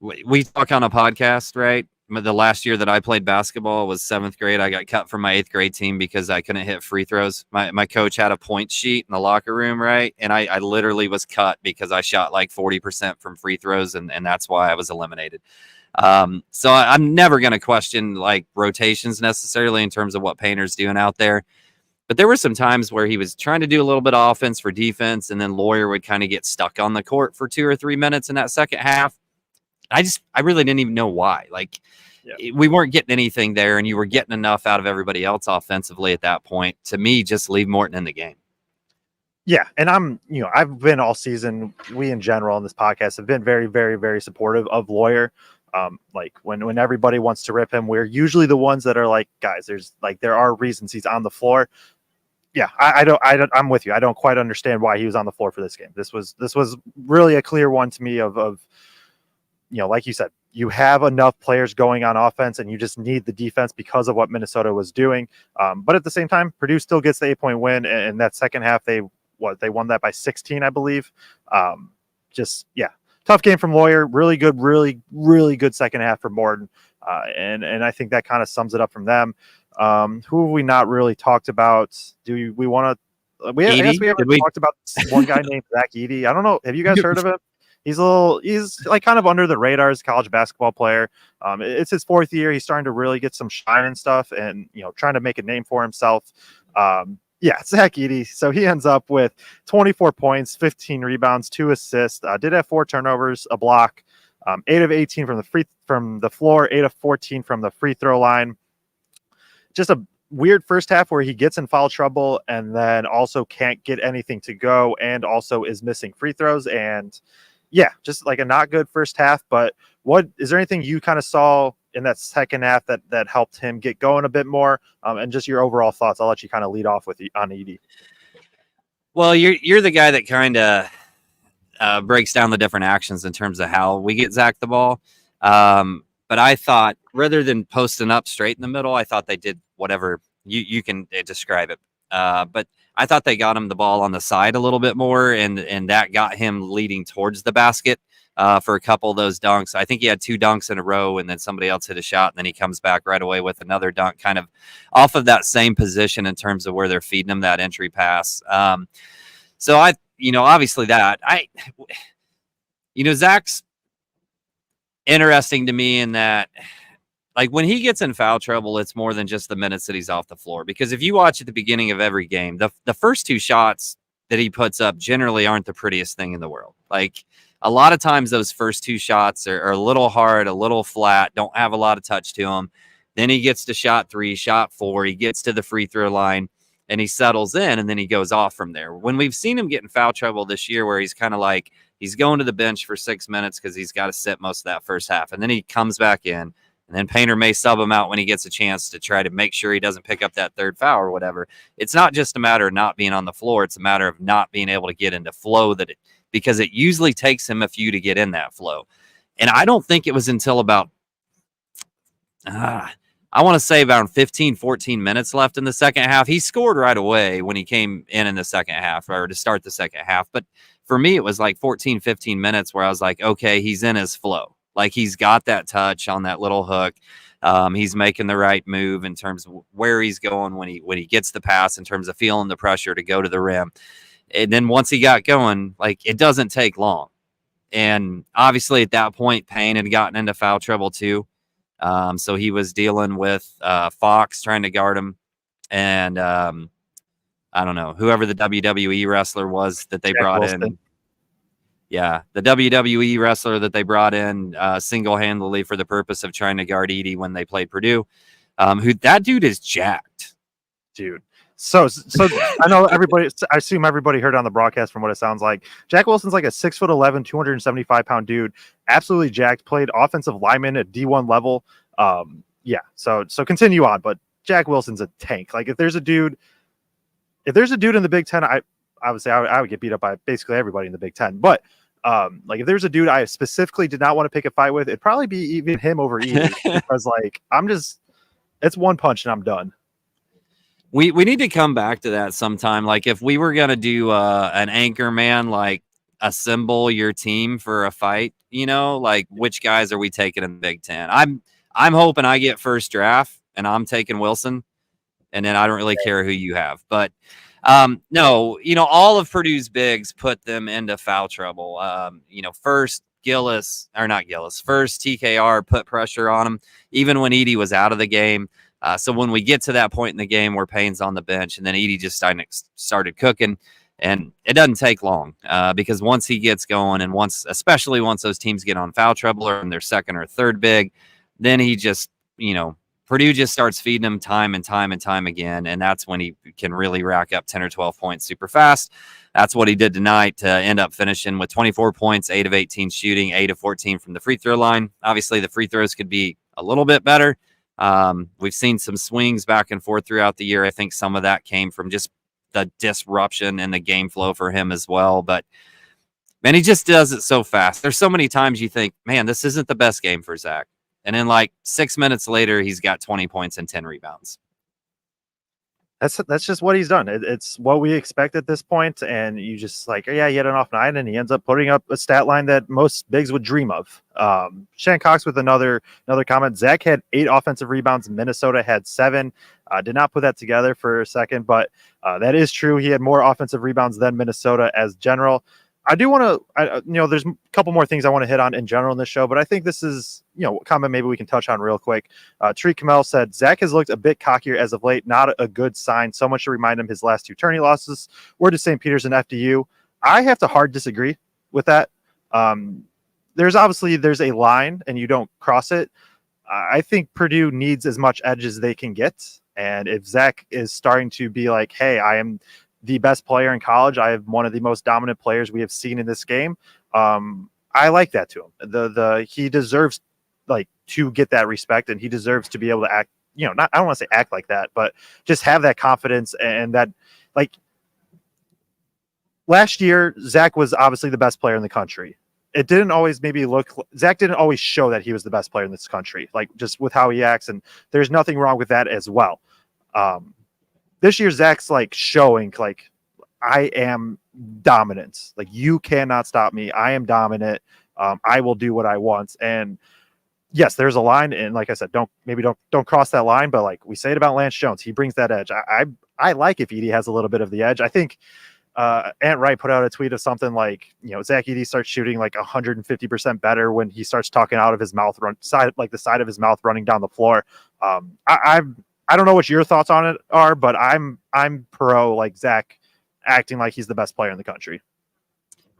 we talk on a podcast, right? The last year that I played basketball was 7th grade. I got cut from my 8th grade team because I couldn't hit free throws. My coach had a point sheet in the locker room, right? And I literally was cut because I shot 40% from free throws, and that's why I was eliminated. So I'm never going to question rotations necessarily in terms of what Painter's doing out there. But there were some times where he was trying to do a little bit of offense for defense, and then Lawyer would kind of get stuck on the court for 2 or 3 minutes in that second half. I really didn't even know why. We weren't getting anything there, and you were getting enough out of everybody else offensively at that point. To me, just leave Morton in the game. Yeah, and I've been all season. We in general on this podcast have been very, very, very supportive of Lawyer. Like when everybody wants to rip him, we're usually the ones that are like, guys, there are reasons he's on the floor. Yeah, I'm with you. I don't quite understand why he was on the floor for this game. This was really a clear one to me of like you said, you have enough players going on offense and you just need the defense because of what Minnesota was doing. But at the same time, Purdue still gets the 8-point win. And that second half, they won that by 16, I believe. Tough game from Lawyer. Really good, really, really good second half from Morton. And I think that kind of sums it up from them. Who have we not really talked about? Do we want to? I guess we haven't talked about one guy named Zach Edey. I don't know. Have you guys heard of him? He's like kind of under the radar as a college basketball player. It's his 4th year. He's starting to really get some shine and stuff, and trying to make a name for himself. Zach Edey. So he ends up with 24 points, 15 rebounds, 2 assists. Did have 4 turnovers, a block, 8 of 18 from the floor, 8 of 14 from the free throw line. Just a weird first half where he gets in foul trouble and then also can't get anything to go, and also is missing free throws. And just like a not good first half. But what is there anything you kind of saw in that second half that helped him get going a bit more? And just your overall thoughts. I'll let you kind of lead off with on Edey. Well, you're the guy that kind of breaks down the different actions in terms of how we get Zach the ball. But I thought rather than posting up straight in the middle, I thought they did whatever you can describe it. But I thought they got him the ball on the side a little bit more, and that got him leading towards the basket for a couple of those dunks. I think he had 2 dunks in a row, and then somebody else hit a shot, and then he comes back right away with another dunk, kind of off of that same position in terms of where they're feeding him that entry pass. So obviously that Zach's interesting to me in that, like, when he gets in foul trouble, it's more than just the minutes that he's off the floor. Because if you watch at the beginning of every game, the first 2 shots that he puts up generally aren't the prettiest thing in the world. Like, a lot of times those first 2 shots are a little hard, a little flat, don't have a lot of touch to them. Then he gets to shot 3, shot 4, he gets to the free throw line, and he settles in, and then he goes off from there. When we've seen him get in foul trouble this year, where he's kind of like, he's going to the bench for 6 minutes because he's got to sit most of that first half, and then he comes back in. And then Painter may sub him out when he gets a chance to try to make sure he doesn't pick up that 3rd foul or whatever. It's not just a matter of not being on the floor. It's a matter of not being able to get into flow because it usually takes him a few to get in that flow. And I don't think it was until about, I want to say about 15, 14 minutes left in the second half. He scored right away when he came in the second half, or to start the second half. But for me, it was like 14, 15 minutes where I was like, okay, he's in his flow. Like, he's got that touch on that little hook. He's making the right move in terms of where he's going when he gets the pass, in terms of feeling the pressure to go to the rim. And then once he got going, like, it doesn't take long. And obviously at that point, Payne had gotten into foul trouble too. So he was dealing with Fox trying to guard him. And I don't know, whoever the WWE wrestler was that they brought in. Yeah, the WWE wrestler that they brought in single-handedly for the purpose of trying to guard Edey when they played Purdue. That dude is jacked. Dude. So I know everybody, I assume everybody heard on the broadcast from what it sounds like. Jack Wilson's like a 6'11", 275-pound dude, absolutely jacked, played offensive lineman at D1 level. So continue on, but Jack Wilson's a tank. Like, if there's a dude in the Big Ten, I would get beat up by basically everybody in the Big Ten. But like, if there's a dude I specifically did not want to pick a fight with, it'd probably be even him over Edey because, like, it's one punch and I'm done. We need to come back to that sometime. Like, if we were going to do an anchor man, like, assemble your team for a fight, like, which guys are we taking in the Big Ten? I'm hoping I get first draft and I'm taking Wilson, and then I don't really care who you have. But no, all of Purdue's bigs put them into foul trouble. First TKR put pressure on him, even when Edey was out of the game. So when we get to that point in the game where Payne's on the bench, and then Edey just started cooking, and it doesn't take long because once he gets going, and especially once those teams get on foul trouble or in their second or third big, then he just, Purdue just starts feeding him time and time and time again, and that's when he can really rack up 10 or 12 points super fast. That's what he did tonight to end up finishing with 24 points, 8 of 18 shooting, 8 of 14 from the free throw line. Obviously, the free throws could be a little bit better. We've seen some swings back and forth throughout the year. I think some of that came from just the disruption in the game flow for him as well. But, man, he just does it so fast. There's so many times you think, man, this isn't the best game for Zach. And then like 6 minutes later, he's got 20 points and 10 rebounds. That's just what he's done. It's what we expect at this point, and you just like, yeah, he had an off night, and he ends up putting up a stat line that most bigs would dream of. Shan Cox with another comment. Zach had 8 offensive rebounds. Minnesota had 7. Did not put that together for a second, but that is true. He had more offensive rebounds than Minnesota as general. I do want to, there's a couple more things I want to hit on in general in this show, but I think this is, a comment maybe we can touch on real quick. Tree Kamel said, Zach has looked a bit cockier as of late, not a good sign. Someone should remind him his last 2 tourney losses were to St. Peter's and FDU. I have to hard disagree with that. There's a line and you don't cross it. I think Purdue needs as much edge as they can get. And if Zach is starting to be like, hey, I am the best player in college, I have one of the most dominant players we have seen in this game, I like that to him. He deserves to get that respect, and he deserves to be able to act, I don't want to say act like that, but just have that confidence. And that, last year, Zach was obviously the best player in the country. It didn't always Zach didn't always show that he was the best player in this country, just with how he acts, and there's nothing wrong with that as well. This year, Zach's showing I am dominant. You cannot stop me. I am dominant. I will do what I want. And yes, there's a line. And like I said, don't cross that line. But we say it about Lance Jones, he brings that edge. I like if Edey has a little bit of the edge. I think Ant Wright put out a tweet of something Zach Edey starts shooting 150% better when he starts talking out of his mouth, the side of his mouth running down the floor. I don't know what your thoughts on it are, but I'm pro Zach acting like he's the best player in the country.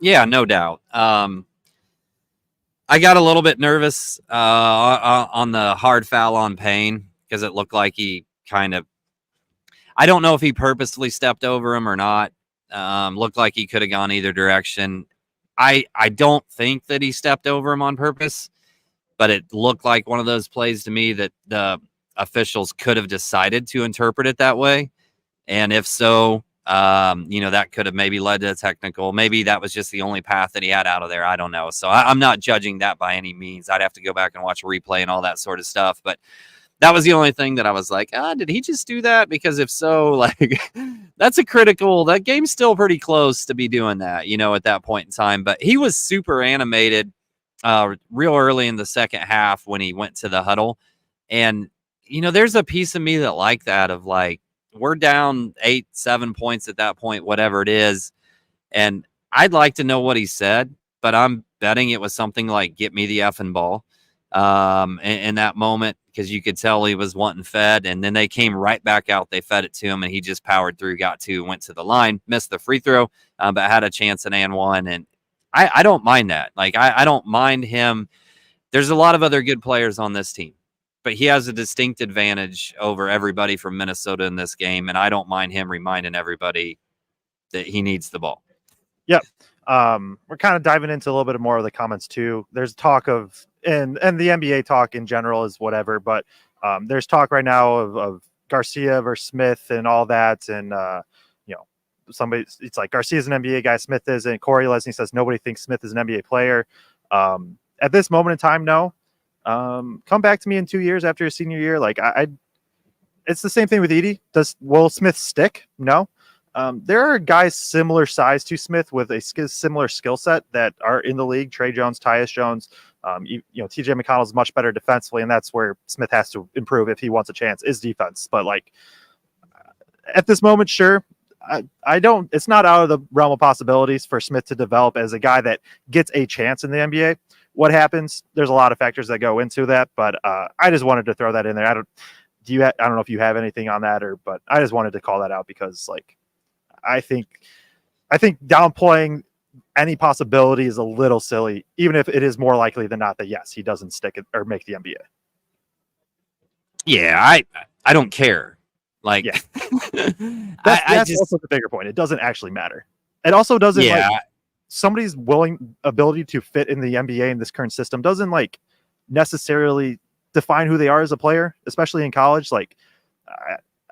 Yeah, no doubt. I got a little bit nervous on the hard foul on Payne because it looked like he I don't know if he purposely stepped over him or not. Looked like he could have gone either direction. I don't think that he stepped over him on purpose, but it looked like one of those plays to me that the officials could have decided to interpret it that way. And if so, that could have maybe led to a technical. Maybe that was just the only path that he had out of there. I don't know. So I'm not judging that by any means. I'd have to go back and watch a replay and all that sort of stuff. But that was the only thing that I was like, did he just do that? Because if so, that game's still pretty close to be doing that, at that point in time. But he was super animated real early in the second half when he went to the huddle. And, there's a piece of me that like that of we're down 8-7 points at that point, whatever it is. And I'd like to know what he said, but I'm betting it was something like, get me the effing ball in that moment, because you could tell he was wanting fed. And then they came right back out. They fed it to him, and he just powered through, went to the line, missed the free throw, but had a chance and won. And I don't mind that. I don't mind him. There's a lot of other good players on this team, but he has a distinct advantage over everybody from Minnesota in this game, and I don't mind him reminding everybody that he needs the ball. Yep. We're kind of diving into a little bit more of the comments too. There's talk of, and the NBA talk in general is whatever, but there's talk right now of Garcia versus Smith and all that, and it's Garcia's an NBA guy, Smith isn't. Corey Leslie says nobody thinks Smith is an NBA player. At this moment in time, no. Come back to me in 2 years after your senior year. It's the same thing with Edey. Will Smith stick? No. There are guys similar size to Smith with a similar skill set that are in the league. Trey Jones, Tyus Jones, TJ McConnell is much better defensively, and that's where Smith has to improve if he wants a chance, is defense. But at this moment, sure. I don't, it's not out of the realm of possibilities for Smith to develop as a guy that gets a chance in the NBA. What happens? There's a lot of factors that go into that, but I just wanted to throw that in there. I don't know if you have anything on that, but I just wanted to call that out because I think downplaying any possibility is a little silly, even if it is more likely than not that yes, he doesn't stick it or make the NBA. Yeah, I don't care. Like, Yeah. I That's just also the bigger point. It doesn't actually matter. It also doesn't yeah. like somebody's ability to fit in the NBA in this current system doesn't like necessarily define who they are as a player, especially in college. Like,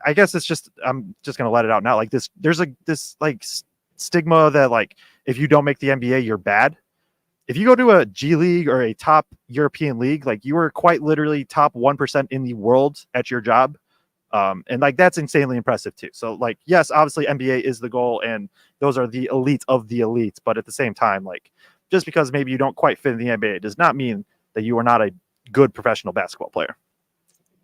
I guess it's just I'm just gonna let it out now. Like there's this like stigma that like if you don't make the NBA, you're bad. If you go to a G League or a top European league, like you are quite literally top 1% in the world at your job. And like that's insanely impressive too. So like, yes, obviously NBA is the goal and those are the elite of the elites. But at the same time, like just because maybe you don't quite fit in the NBA does not mean that you are not a good professional basketball player.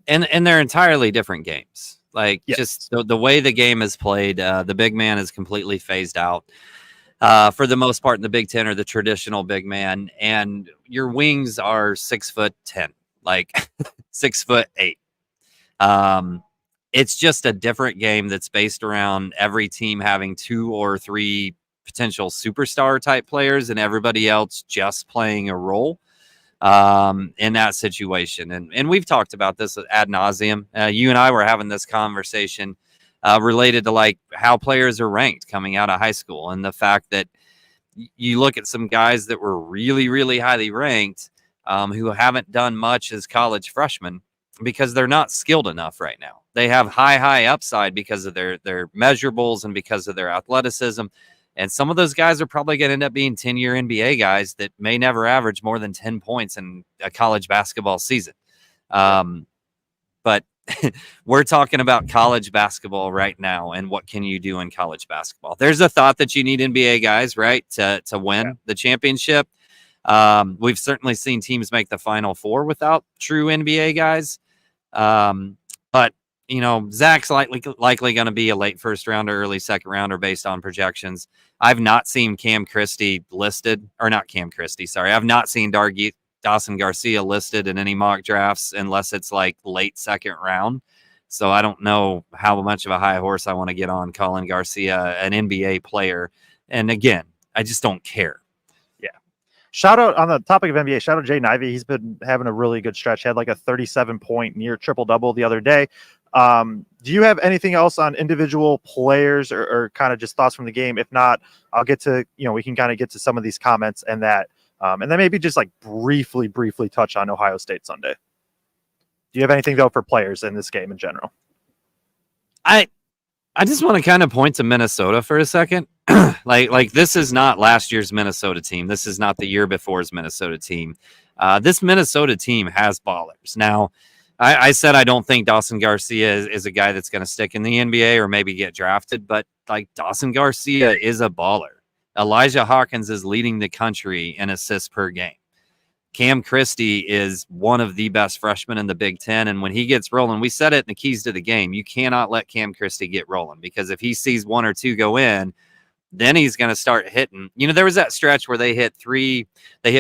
And they're entirely different games. Like Yes. just the way the game is played, the big man is completely phased out. For the most part in the Big Ten or the traditional big man, and your wings are 6'10", like 6'8". It's just a different game that's based around every team having 2 or 3 potential superstar type players and everybody else just playing a role in that situation. And we've talked about this ad nauseum. You and I were having this conversation related to like how players are ranked coming out of high school and the fact that you look at some guys that were really, really highly ranked who haven't done much as college freshmen because they're not skilled enough right now. They have high upside because of their measurables and because of their athleticism. And some of those guys are probably going to end up being 10-year NBA guys that may never average more than 10 points in a college basketball season. But we're talking about college basketball right now and what can you do in college basketball. There's a thought that you need NBA guys, right, to win the championship. We've certainly seen teams make the Final Four without true NBA guys. But, you know, Zach's likely going to be a late first rounder, early second rounder based on projections. I've not seen Cam Christie listed, or not Cam Christie, sorry. I've not seen Dawson Garcia listed in any mock drafts unless it's like late second round. So I don't know how much of a high horse I want to get on calling Garcia an NBA player. And again, I just don't care. Yeah. Shout out on the topic of NBA. Shout out Jay Ivey. He's been having a really good stretch. He had like a 37-point near triple-double the other day. Do you have anything else on individual players or kind of just thoughts from the game? If not, I'll get to, we can kind of get to some of these comments and that. And then maybe just like briefly touch on Ohio State Sunday. Do you have anything though for players in this game in general? I just want to kind of point to Minnesota for a second. like this is not last year's Minnesota team. This is not the year before's Minnesota team. This Minnesota team has ballers. Now, I said I don't think Dawson Garcia is a guy that's going to stick in the NBA or maybe get drafted, but like Dawson Garcia is a baller. Elijah Hawkins is leading the country in assists per game. Cam Christie is one of the best freshmen in the Big Ten. And when he gets rolling, we said it in the keys to the game, you cannot let Cam Christie get rolling because if he sees 1 or 2 go in, then he's going to start hitting. There was that stretch where they hit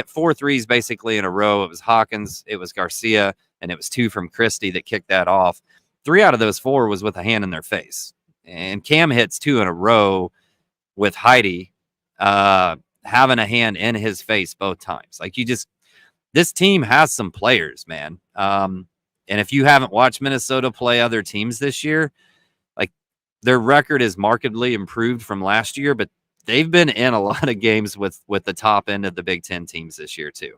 4 threes basically in a row. It was Hawkins, it was Garcia, and it was 2 from Christie that kicked that off. 3 out of those 4 was with a hand in their face. And Cam hits 2 in a row with Heidi having a hand in his face both times. Like this team has some players, man. And if you haven't watched Minnesota play other teams this year, like their record is markedly improved from last year, but they've been in a lot of games with the top end of the Big Ten teams this year too.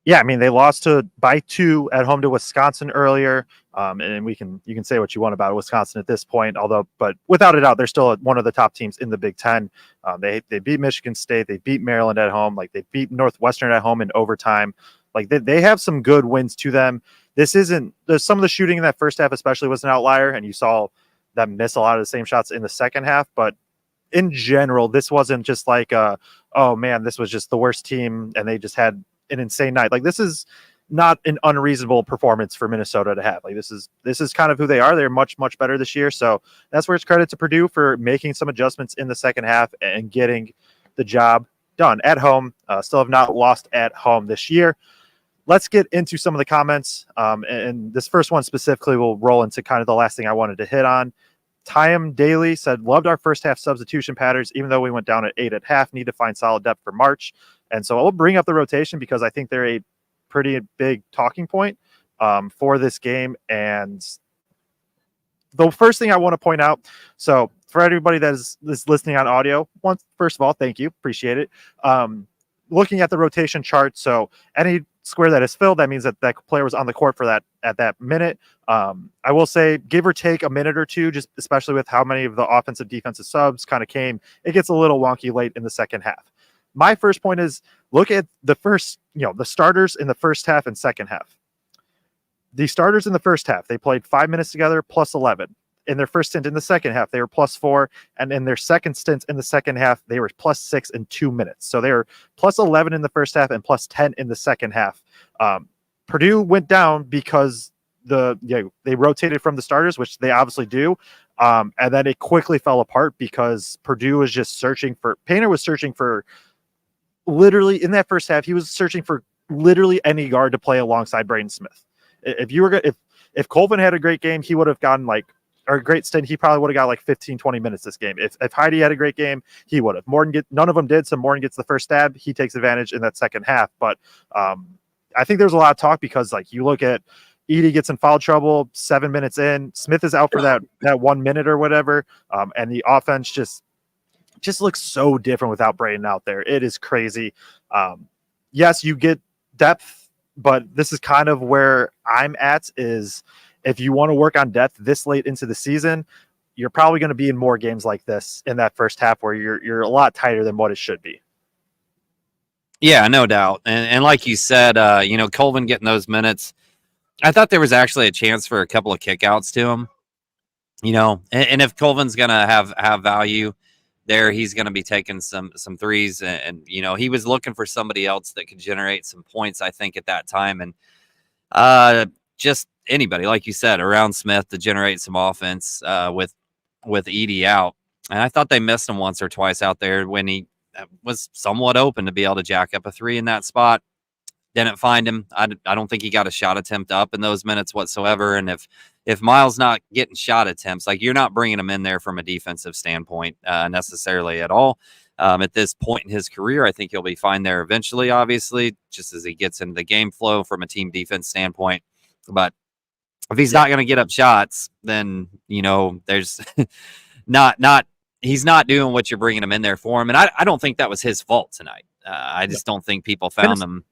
Yeah, I mean they lost by 2 at home to Wisconsin earlier, and you can say what you want about Wisconsin at this point. But without a doubt, they're still one of the top teams in the Big Ten. They beat Michigan State, they beat Maryland at home, like they beat Northwestern at home in overtime. Like they have some good wins to them. There's some of the shooting in that first half, especially, was an outlier, and you saw them miss a lot of the same shots in the second half. But in general, this wasn't just like, oh man, this was just the worst team, and they just had an insane night. Like this is not an unreasonable performance for Minnesota to have. Like this is kind of who they are. They're much better this year. So that's where it's credit to Purdue for making some adjustments in the second half and getting the job done at home. Still have not lost at home this year. Let's get into some of the comments. And this first one specifically will roll into kind of the last thing I wanted to hit on. Tyam Daly said, loved our first half substitution patterns, even though we went down at 8 at half, need to find solid depth for March. And so I'll bring up the rotation because I think they're a pretty big talking point. for this game. And the first thing I want to point out, so for everybody that is listening on audio, first of all, thank you, appreciate it. Looking at the rotation chart, so any square that is filled, that means that that player was on the court for that at that minute. I will say, give or take a minute or two, just especially with how many of the offensive defensive subs kind of came, it gets a little wonky late in the second half. My first point is look at the first, the starters in the first half and second half. The starters in the first half, they played 5 minutes together plus 11. In their first stint in the second half, they were plus 4. And in their second stint in the second half, they were plus 6 in 2 minutes. So they were plus 11 in the first half and plus 10 in the second half. Purdue went down because they rotated from the starters, which they obviously do. And then it quickly fell apart because Purdue was just Painter was searching for literally in that first half, he was searching for literally any guard to play alongside Braden Smith. If Colvin had a great game, he would have gotten or a great stint, he probably would have got 15, 20 minutes this game. If Heidi had a great game, he would have. None of them did, so Morton gets the first stab. He takes advantage in that second half. But I think there's a lot of talk because you look at Edey gets in foul trouble 7 minutes in. Smith is out for that 1 minute or whatever. And the offense just looks so different without Braden out there. It is crazy. Yes, you get depth, but this is kind of where I'm at is if you want to work on depth this late into the season, you're probably going to be in more games like this in that first half where you're a lot tighter than what it should be. Yeah, no doubt. And like you said, Colvin getting those minutes, I thought there was actually a chance for a couple of kickouts to him, and if Colvin's going to have value there, he's going to be taking some threes and he was looking for somebody else that could generate some points, I think, at that time. And just anybody, like you said, around Smith to generate some offense with Edey out. And I thought they missed him once or twice out there when he was somewhat open to be able to jack up a three in that spot. Didn't find him. I don't think he got a shot attempt up in those minutes whatsoever. And if Miles not getting shot attempts, you're not bringing him in there from a defensive standpoint necessarily at all. At this point in his career, I think he'll be fine there eventually, obviously, just as he gets into the game flow from a team defense standpoint. But if he's not going to get up shots, then, there's he's not doing what you're bringing him in there for him. And I don't think that was his fault tonight. I just don't think people found him.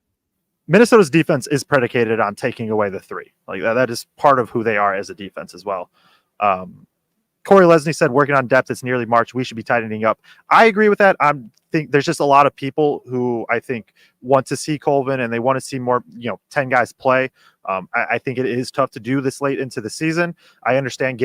Minnesota's defense is predicated on taking away the three. That is part of who they are as a defense as well. Corey Lesney said, working on depth, it's nearly March. We should be tightening up. I agree with that. I think there's just a lot of people who I think want to see Colvin and they want to see more, 10 guys play. I think it is tough to do this late into the season. I understand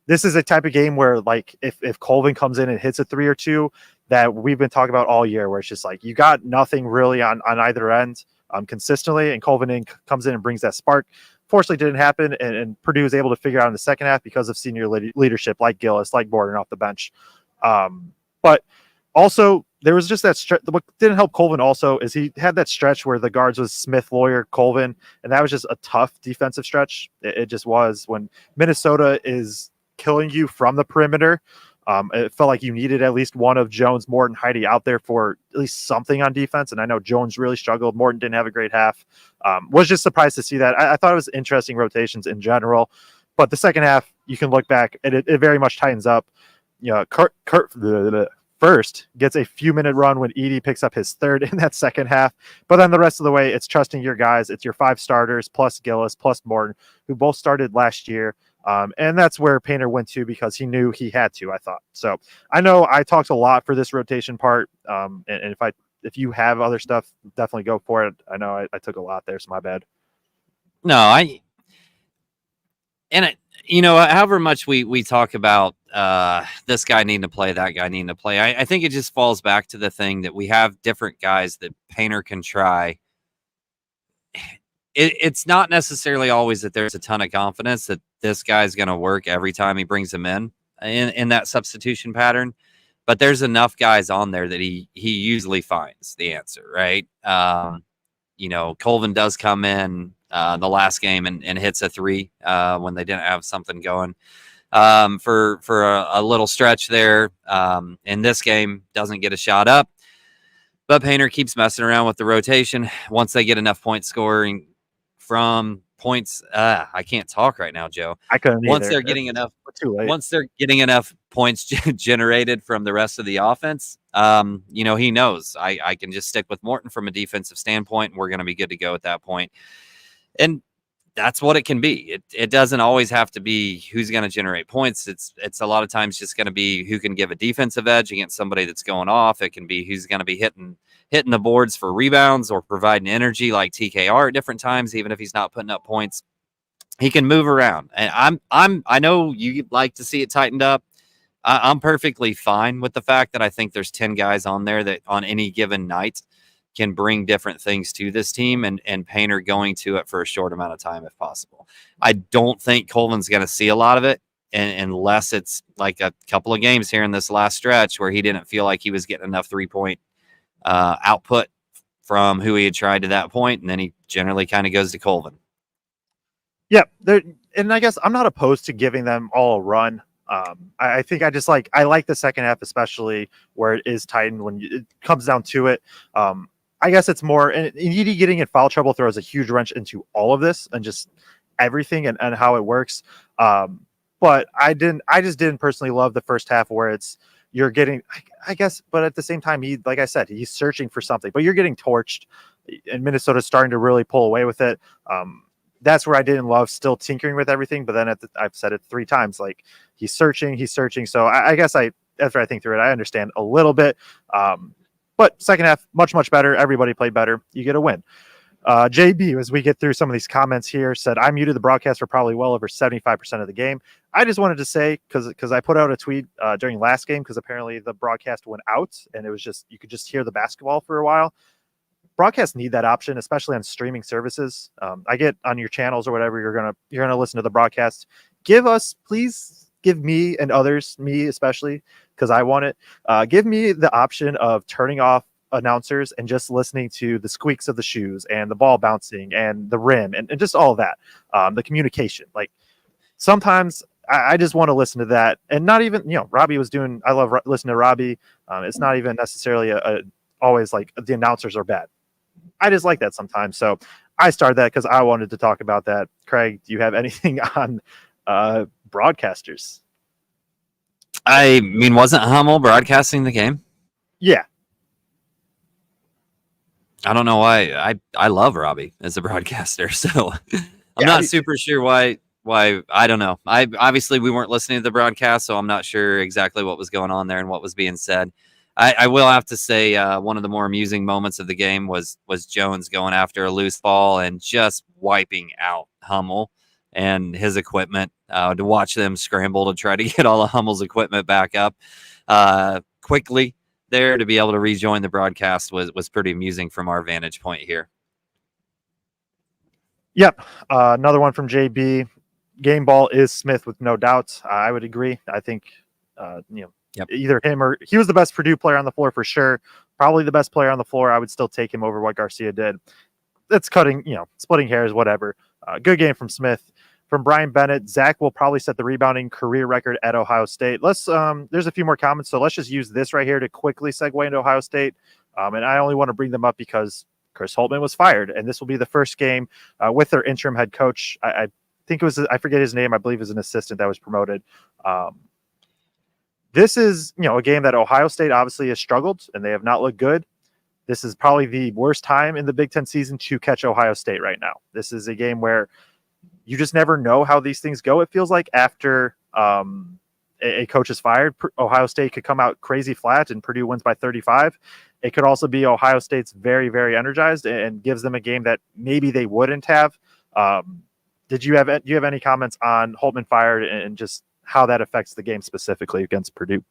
this is a type of game where if Colvin comes in and hits a three or two that we've been talking about all year, where it's just you got nothing really on either end consistently, and Colvin comes in and brings that spark. Fortunately, didn't happen, and Purdue was able to figure out in the second half because of senior leadership like Gillis, like Borden off the bench. But also, there was just that stretch. What didn't help Colvin also is he had that stretch where the guards was Smith, Lawyer, Colvin, and that was just a tough defensive stretch. It just was when Minnesota is killing you from the perimeter. It felt like you needed at least one of Jones, Morton, Heidi out there for at least something on defense. And I know Jones really struggled. Morton didn't have a great half. Was just surprised to see that. I thought it was interesting rotations in general. But the second half, you can look back, and it very much tightens up. Kurt first gets a few-minute run when Edey picks up his third in that second half. But then the rest of the way, it's trusting your guys. It's your 5 starters plus Gillis plus Morton, who both started last year. And that's where Painter went to because he knew he had to, I thought. So I know I talked a lot for this rotation part. And if you have other stuff, definitely go for it. I know I took a lot there, so my bad. No, however much we talk about this guy needing to play, that guy needing to play, I think it just falls back to the thing that we have different guys that Painter can try. It's not necessarily always that there's a ton of confidence that this guy's going to work every time he brings him in that substitution pattern, but there's enough guys on there that he usually finds the answer, right? Colvin does come in the last game and hits a three when they didn't have something going for a little stretch there. In this game, doesn't get a shot up, but Painter keeps messing around with the rotation. Once they get enough point scoring from points. I can't talk right now, Joe. I couldn't Once either. they're getting enough, Too late. once they're getting enough points generated from the rest of the offense, he knows I can just stick with Morton from a defensive standpoint, and we're going to be good to go at that point. And that's what it can be. It doesn't always have to be who's going to generate points. It's a lot of times just going to be who can give a defensive edge against somebody that's going off. It can be who's going to be hitting the boards for rebounds or providing energy like TKR at different times, even if he's not putting up points. He can move around. And I know you like to see it tightened up. I'm perfectly fine with the fact that I think there's 10 guys on there that on any given night can bring different things to this team, and Painter going to it for a short amount of time if possible. I don't think Colvin's going to see a lot of it unless it's like a couple of games here in this last stretch where he didn't feel like he was getting enough 3-point output from who he had tried to that point, and then he generally kind of goes to Colvin. Yeah, and I guess I'm not opposed to giving them all a run. I think I like the second half, especially where it is tightened when it comes down to it. I guess it's more, and Edie getting in foul trouble throws a huge wrench into all of this and just everything and how it works. But I just didn't personally love the first half where you're getting, I guess, but at the same time, like I said, he's searching for something, but you're getting torched, and Minnesota's starting to really pull away with it. That's where I didn't love still tinkering with everything. But then I've said it 3 times, like he's searching. So I guess after I think through it, I understand a little bit. But second half, much, much better. Everybody played better. You get a win. JB, as we get through some of these comments here, said, I muted the broadcast for probably well over 75% of the game. I just wanted to say, because I put out a tweet during last game, because apparently the broadcast went out and it was just, you could just hear the basketball for a while. Broadcasts need that option, especially on streaming services. I get on your channels or whatever, you're gonna listen to the broadcast. Please give me and others, me especially, because I want it. Give me the option of turning off announcers and just listening to the squeaks of the shoes and the ball bouncing and the rim and just all of that. The communication. Like sometimes I just want to listen to that, and not even, Robbie was doing. I love listening to Robbie. It's not even necessarily always like the announcers are bad. I just like that sometimes. So I started that because I wanted to talk about that. Kraig, do you have anything on broadcasters? I mean, wasn't Hummel broadcasting the game? Yeah. I don't know why. I love Robbie as a broadcaster, so I'm not super sure why. I don't know. Obviously we weren't listening to the broadcast, so I'm not sure exactly what was going on there and what was being said. I will have to say one of the more amusing moments of the game was Jones going after a loose ball and just wiping out Hummel and his equipment, to watch them scramble to try to get all of Hummel's equipment back up quickly there to be able to rejoin the broadcast was pretty amusing from our vantage point here. Yep. Another one from JB. Game ball is Smith with no doubts. I would agree. I think, either him or he was the best Purdue player on the floor for sure. Probably the best player on the floor. I would still take him over what Garcia did. It's cutting, splitting hairs, whatever. Good game from Smith. From Brian Bennett, Zach will probably set the rebounding career record at Ohio State. There's a few more comments, so let's just use this right here to quickly segue into Ohio State. And I only want to bring them up because Chris Holtmann was fired, and this will be the first game with their interim head coach. I think it was, I forget his name. I believe it was an assistant that was promoted. This is, a game that Ohio State obviously has struggled, and they have not looked good. This is probably the worst time in the Big Ten season to catch Ohio State right now. This is a game where you just never know how these things go. It feels like after a coach is fired, Ohio State could come out crazy flat and Purdue wins by 35. It could also be Ohio State's very, very energized and gives them a game that maybe they wouldn't have. Do you have any comments on Holtmann fired and just how that affects the game specifically against Purdue?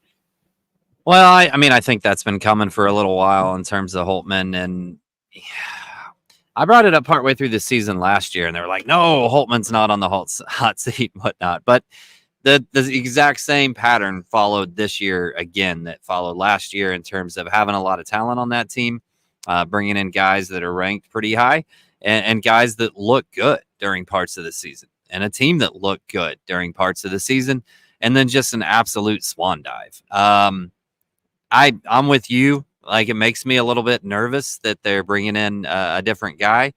Well, I think that's been coming for a little while in terms of Holtmann, and I brought it up partway through the season last year, and they were like, no, Holtmann's not on the hot seat and whatnot. But the exact same pattern followed this year again that followed last year in terms of having a lot of talent on that team, bringing in guys that are ranked pretty high and guys that look good during parts of the season, and a team that looked good during parts of the season, and then just an absolute swan dive. I'm with you. Like, it makes me a little bit nervous that they're bringing in a different guy.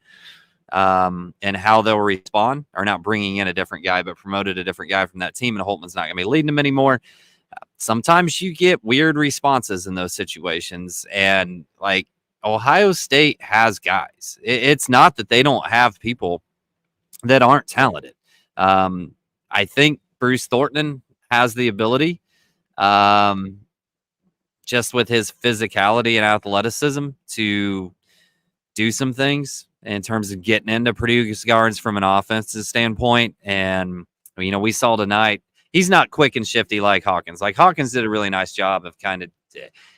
and how they'll respond, or not bringing in a different guy, but promoted a different guy from that team, and Holtman's not going to be leading them anymore. Sometimes you get weird responses in those situations, and like Ohio State has guys. It's not that they don't have people that aren't talented. I think Bruce Thornton has the ability, just with his physicality and athleticism, to do some things in terms of getting into Purdue's guards from an offensive standpoint. And, we saw tonight, he's not quick and shifty like Hawkins. Like Hawkins did a really nice job of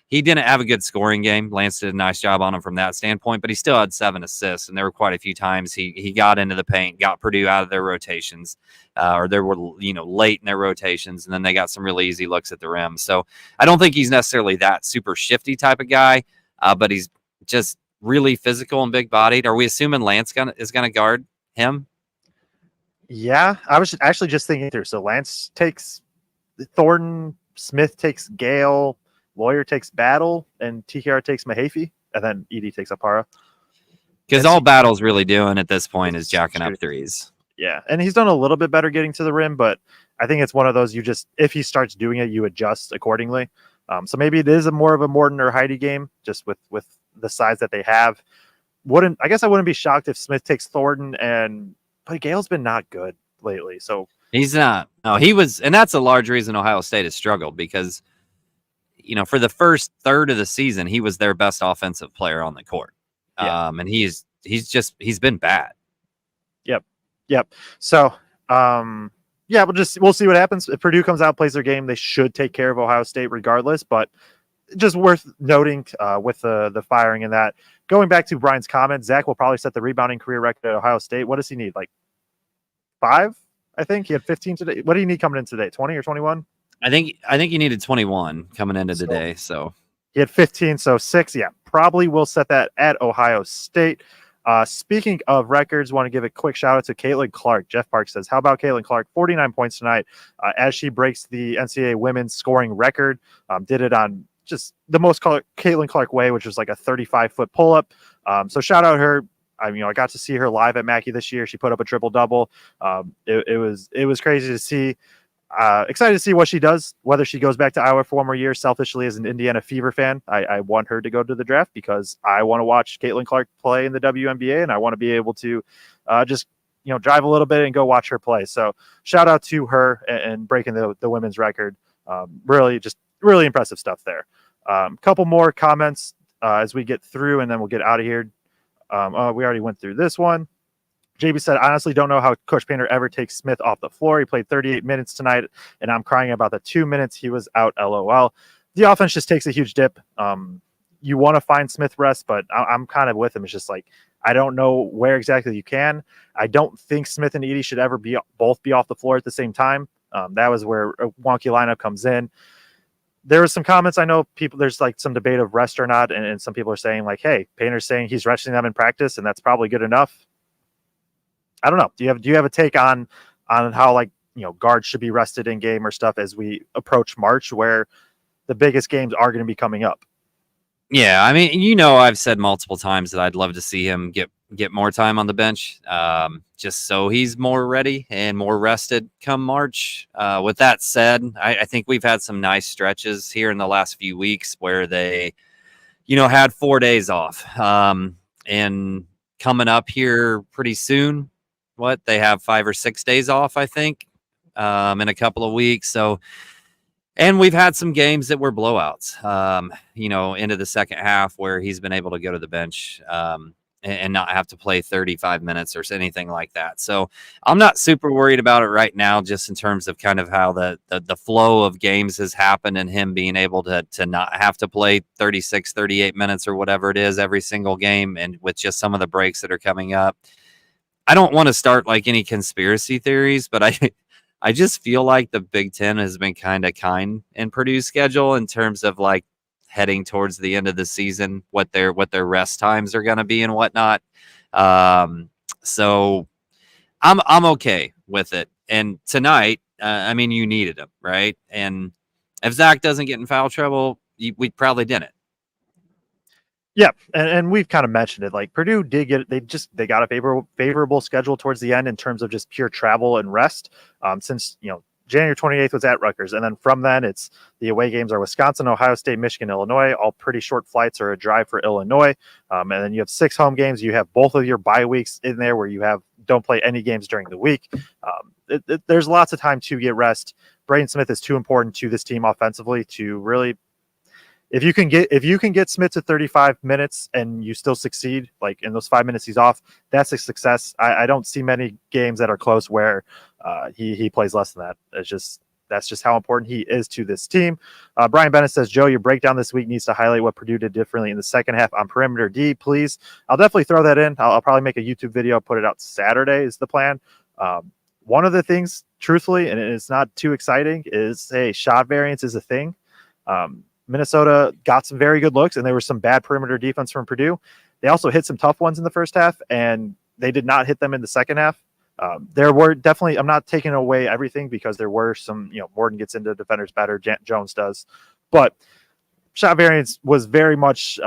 he didn't have a good scoring game. Lance did a nice job on him from that standpoint, but he still had 7 assists. And there were quite a few times he got into the paint, got Purdue out of their rotations, or they were, late in their rotations. And then they got some really easy looks at the rim. So I don't think he's necessarily that super shifty type of guy, but he's just really physical and big bodied. Are we assuming Lance is going to guard him? Yeah, I was actually just thinking through. So Lance takes Thornton, Smith takes Gale, Lawyer takes Battle, and TKR takes Mahaffey, and then Edey takes Apara. Because all Battle's really doing at this point is jacking up threes. Yeah, and he's done a little bit better getting to the rim, but I think it's one of those if he starts doing it, you adjust accordingly. So maybe it is more of a Morton or Heidi game, just with the size that they have. I guess I wouldn't be shocked if Smith takes Thornton, but Gale's been not good lately. So he's not. No, he was, and that's a large reason Ohio State has struggled, because for the first third of the season, he was their best offensive player on the court. Yeah. And he's been bad. Yep. So we'll see what happens. If Purdue comes out, plays their game, they should take care of Ohio State regardless. But just worth noting with the firing and that. Going back to Brian's comment, Zach will probably set the rebounding career record at Ohio State. What does he need? Like 5? I think he had 15 today. What do you need coming in today? 20 or 21? I think he needed 21 coming into today. So he had 15, so 6. Yeah, probably will set that at Ohio State. Speaking of records, want to give a quick shout out to Caitlin Clark. Jeff Park says, how about Caitlin Clark? 49 points tonight as she breaks the NCAA women's scoring record. Did it on just the most Caitlin Clark way, which was like a 35-foot pull-up. So shout out her. I got to see her live at Mackey this year. She put up a triple-double. It was crazy to see. Excited to see what she does, whether she goes back to Iowa for one more year. Selfishly, as an Indiana Fever fan, I want her to go to the draft because I want to watch Caitlin Clark play in the WNBA, and I want to be able to just drive a little bit and go watch her play. So shout out to her and breaking the women's record. Really impressive stuff there. Couple more comments as we get through, and then we'll get out of here. We already went through this one. JB said, honestly, don't know how Coach Painter ever takes Smith off the floor. He played 38 minutes tonight, and I'm crying about the 2 minutes he was out, LOL. The offense just takes a huge dip. You want to find Smith rest, but I'm kind of with him. It's just like, I don't know where exactly you can. I don't think Smith and Edey should ever both be off the floor at the same time. That was where a wonky lineup comes in. There was some comments. I know there's like some debate of rest or not, and some people are saying like, hey, Painter's saying he's resting them in practice, and that's probably good enough. I don't know. Do you have a take on how guards should be rested in game or stuff as we approach March, where the biggest games are going to be coming up? Yeah, I mean, I've said multiple times that I'd love to see him get more time on the bench, just so he's more ready and more rested come March. With that said, I think we've had some nice stretches here in the last few weeks where they, had 4 days off, and coming up here pretty soon. They have 5 or 6 days off, I think, in a couple of weeks. So, and we've had some games that were blowouts, into the second half where he's been able to go to the bench and not have to play 35 minutes or anything like that. So I'm not super worried about it right now, just in terms of kind of how the flow of games has happened and him being able to not have to play 36, 38 minutes or whatever it is every single game, and with just some of the breaks that are coming up. I don't want to start like any conspiracy theories, but I just feel like the Big Ten has been kind of kind in Purdue's schedule in terms of like heading towards the end of the season, what their rest times are going to be and whatnot. So I'm okay with it. And tonight, you needed him, right? And if Zach doesn't get in foul trouble, we probably didn't. Yeah, and we've kind of mentioned it. Like Purdue did they got a favorable schedule towards the end in terms of just pure travel and rest. Since January 28th was at Rutgers, and then from then it's the away games are Wisconsin, Ohio State, Michigan, Illinois, all pretty short flights or a drive for Illinois. And then you have 6 home games. You have both of your bye weeks in there where you don't play any games during the week. There's lots of time to get rest. Braden Smith is too important to this team offensively to really. If you can get Smith to 35 minutes and you still succeed, like in those 5 minutes he's off, that's a success. I don't see many games that are close where he plays less than that. That's just how important he is to this team. Brian Bennett says, Joe, your breakdown this week needs to highlight what Purdue did differently in the second half on perimeter D, please. I'll definitely throw that in. I'll probably make a YouTube video, put it out Saturday is the plan. One of the things, truthfully, and it's not too exciting, is shot variance is a thing. Minnesota got some very good looks, and there was some bad perimeter defense from Purdue. They also hit some tough ones in the first half, and they did not hit them in the second half. There were definitely, I'm not taking away everything because there were some, Morton gets into defenders better, Jones does, but shot variance was very much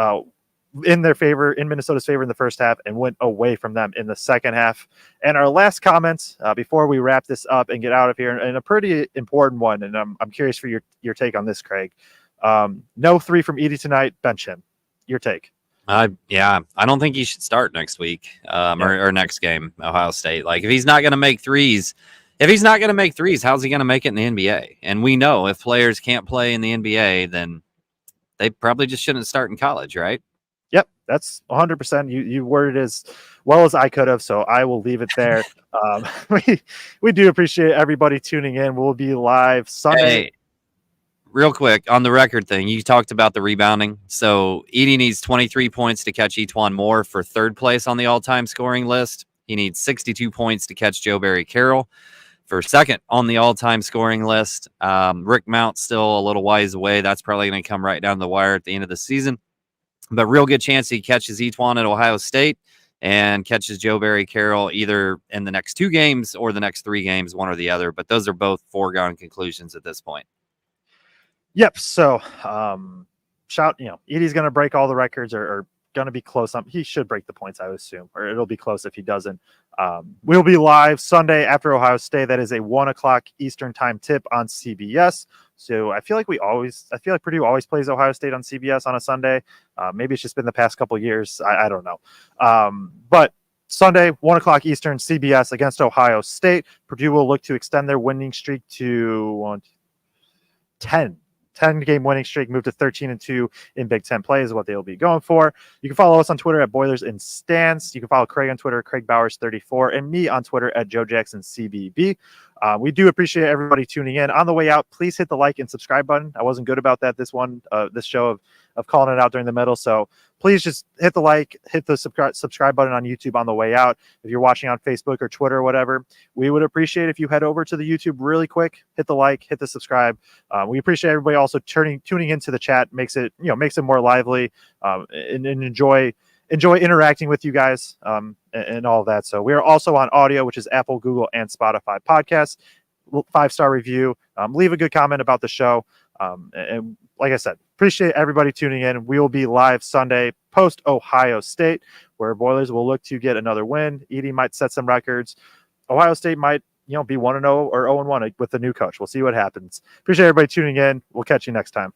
in their favor, in Minnesota's favor in the first half, and went away from them in the second half. And our last comment before we wrap this up and get out of here, and a pretty important one, and I'm curious for your take on this, Kraig. No 3 from Edey tonight. Bench him. Your take. I don't think he should start next week or next game, Ohio State. Like if he's not going to make threes, how's he going to make it in the NBA? And we know if players can't play in the NBA, then they probably just shouldn't start in college, right? Yep, that's 100%. You worded it as well as I could have, so I will leave it there. We do appreciate everybody tuning in. We'll be live Sunday. Hey. Real quick on the record thing, you talked about the rebounding. So Edey needs 23 points to catch E'Twaun Moore for 3rd place on the all-time scoring list. He needs 62 points to catch Joe Barry Carroll for 2nd on the all-time scoring list. Rick Mount still a little ways away. That's probably going to come right down the wire at the end of the season. But real good chance he catches E'Twaun at Ohio State and catches Joe Barry Carroll either in the next 2 games or the next 3 games, one or the other. But those are both foregone conclusions at this point. Yep. So, Edey's going to break all the records or going to be close. He should break the points, I would assume, or it'll be close if he doesn't. We'll be live Sunday after Ohio State. That is a 1:00 Eastern time tip on CBS. So I feel like Purdue always plays Ohio State on CBS on a Sunday. Maybe it's just been the past couple years. I don't know. But Sunday, 1:00 Eastern, CBS against Ohio State. Purdue will look to extend their winning streak to 10-game winning streak, move to 13-2 in Big Ten play is what they'll be going for. You can follow us on Twitter at Boilers in Stance. You can follow Kraig on Twitter, Kraig Bowers 34, and me on Twitter at Joe Jackson CBB. We do appreciate everybody tuning in. On the way out, please hit the like and subscribe button. I wasn't good about that this show of calling it out during the middle. So please just hit the like, hit the subscribe button on YouTube on the way out. If you're watching on Facebook or Twitter or whatever, we would appreciate if you head over to the YouTube really quick, hit the like, hit the subscribe. We appreciate everybody also tuning into the chat. Makes it more lively and enjoy interacting with you guys and all of that. So we are also on audio, which is Apple, Google, and Spotify podcasts. 5-star review. Leave a good comment about the show. And like I said, appreciate everybody tuning in. We will be live Sunday post Ohio State, where Boilers will look to get another win. Edey might set some records. Ohio State might be 1-0 or 0-1 with the new coach. We'll see what happens. Appreciate everybody tuning in. We'll catch you next time.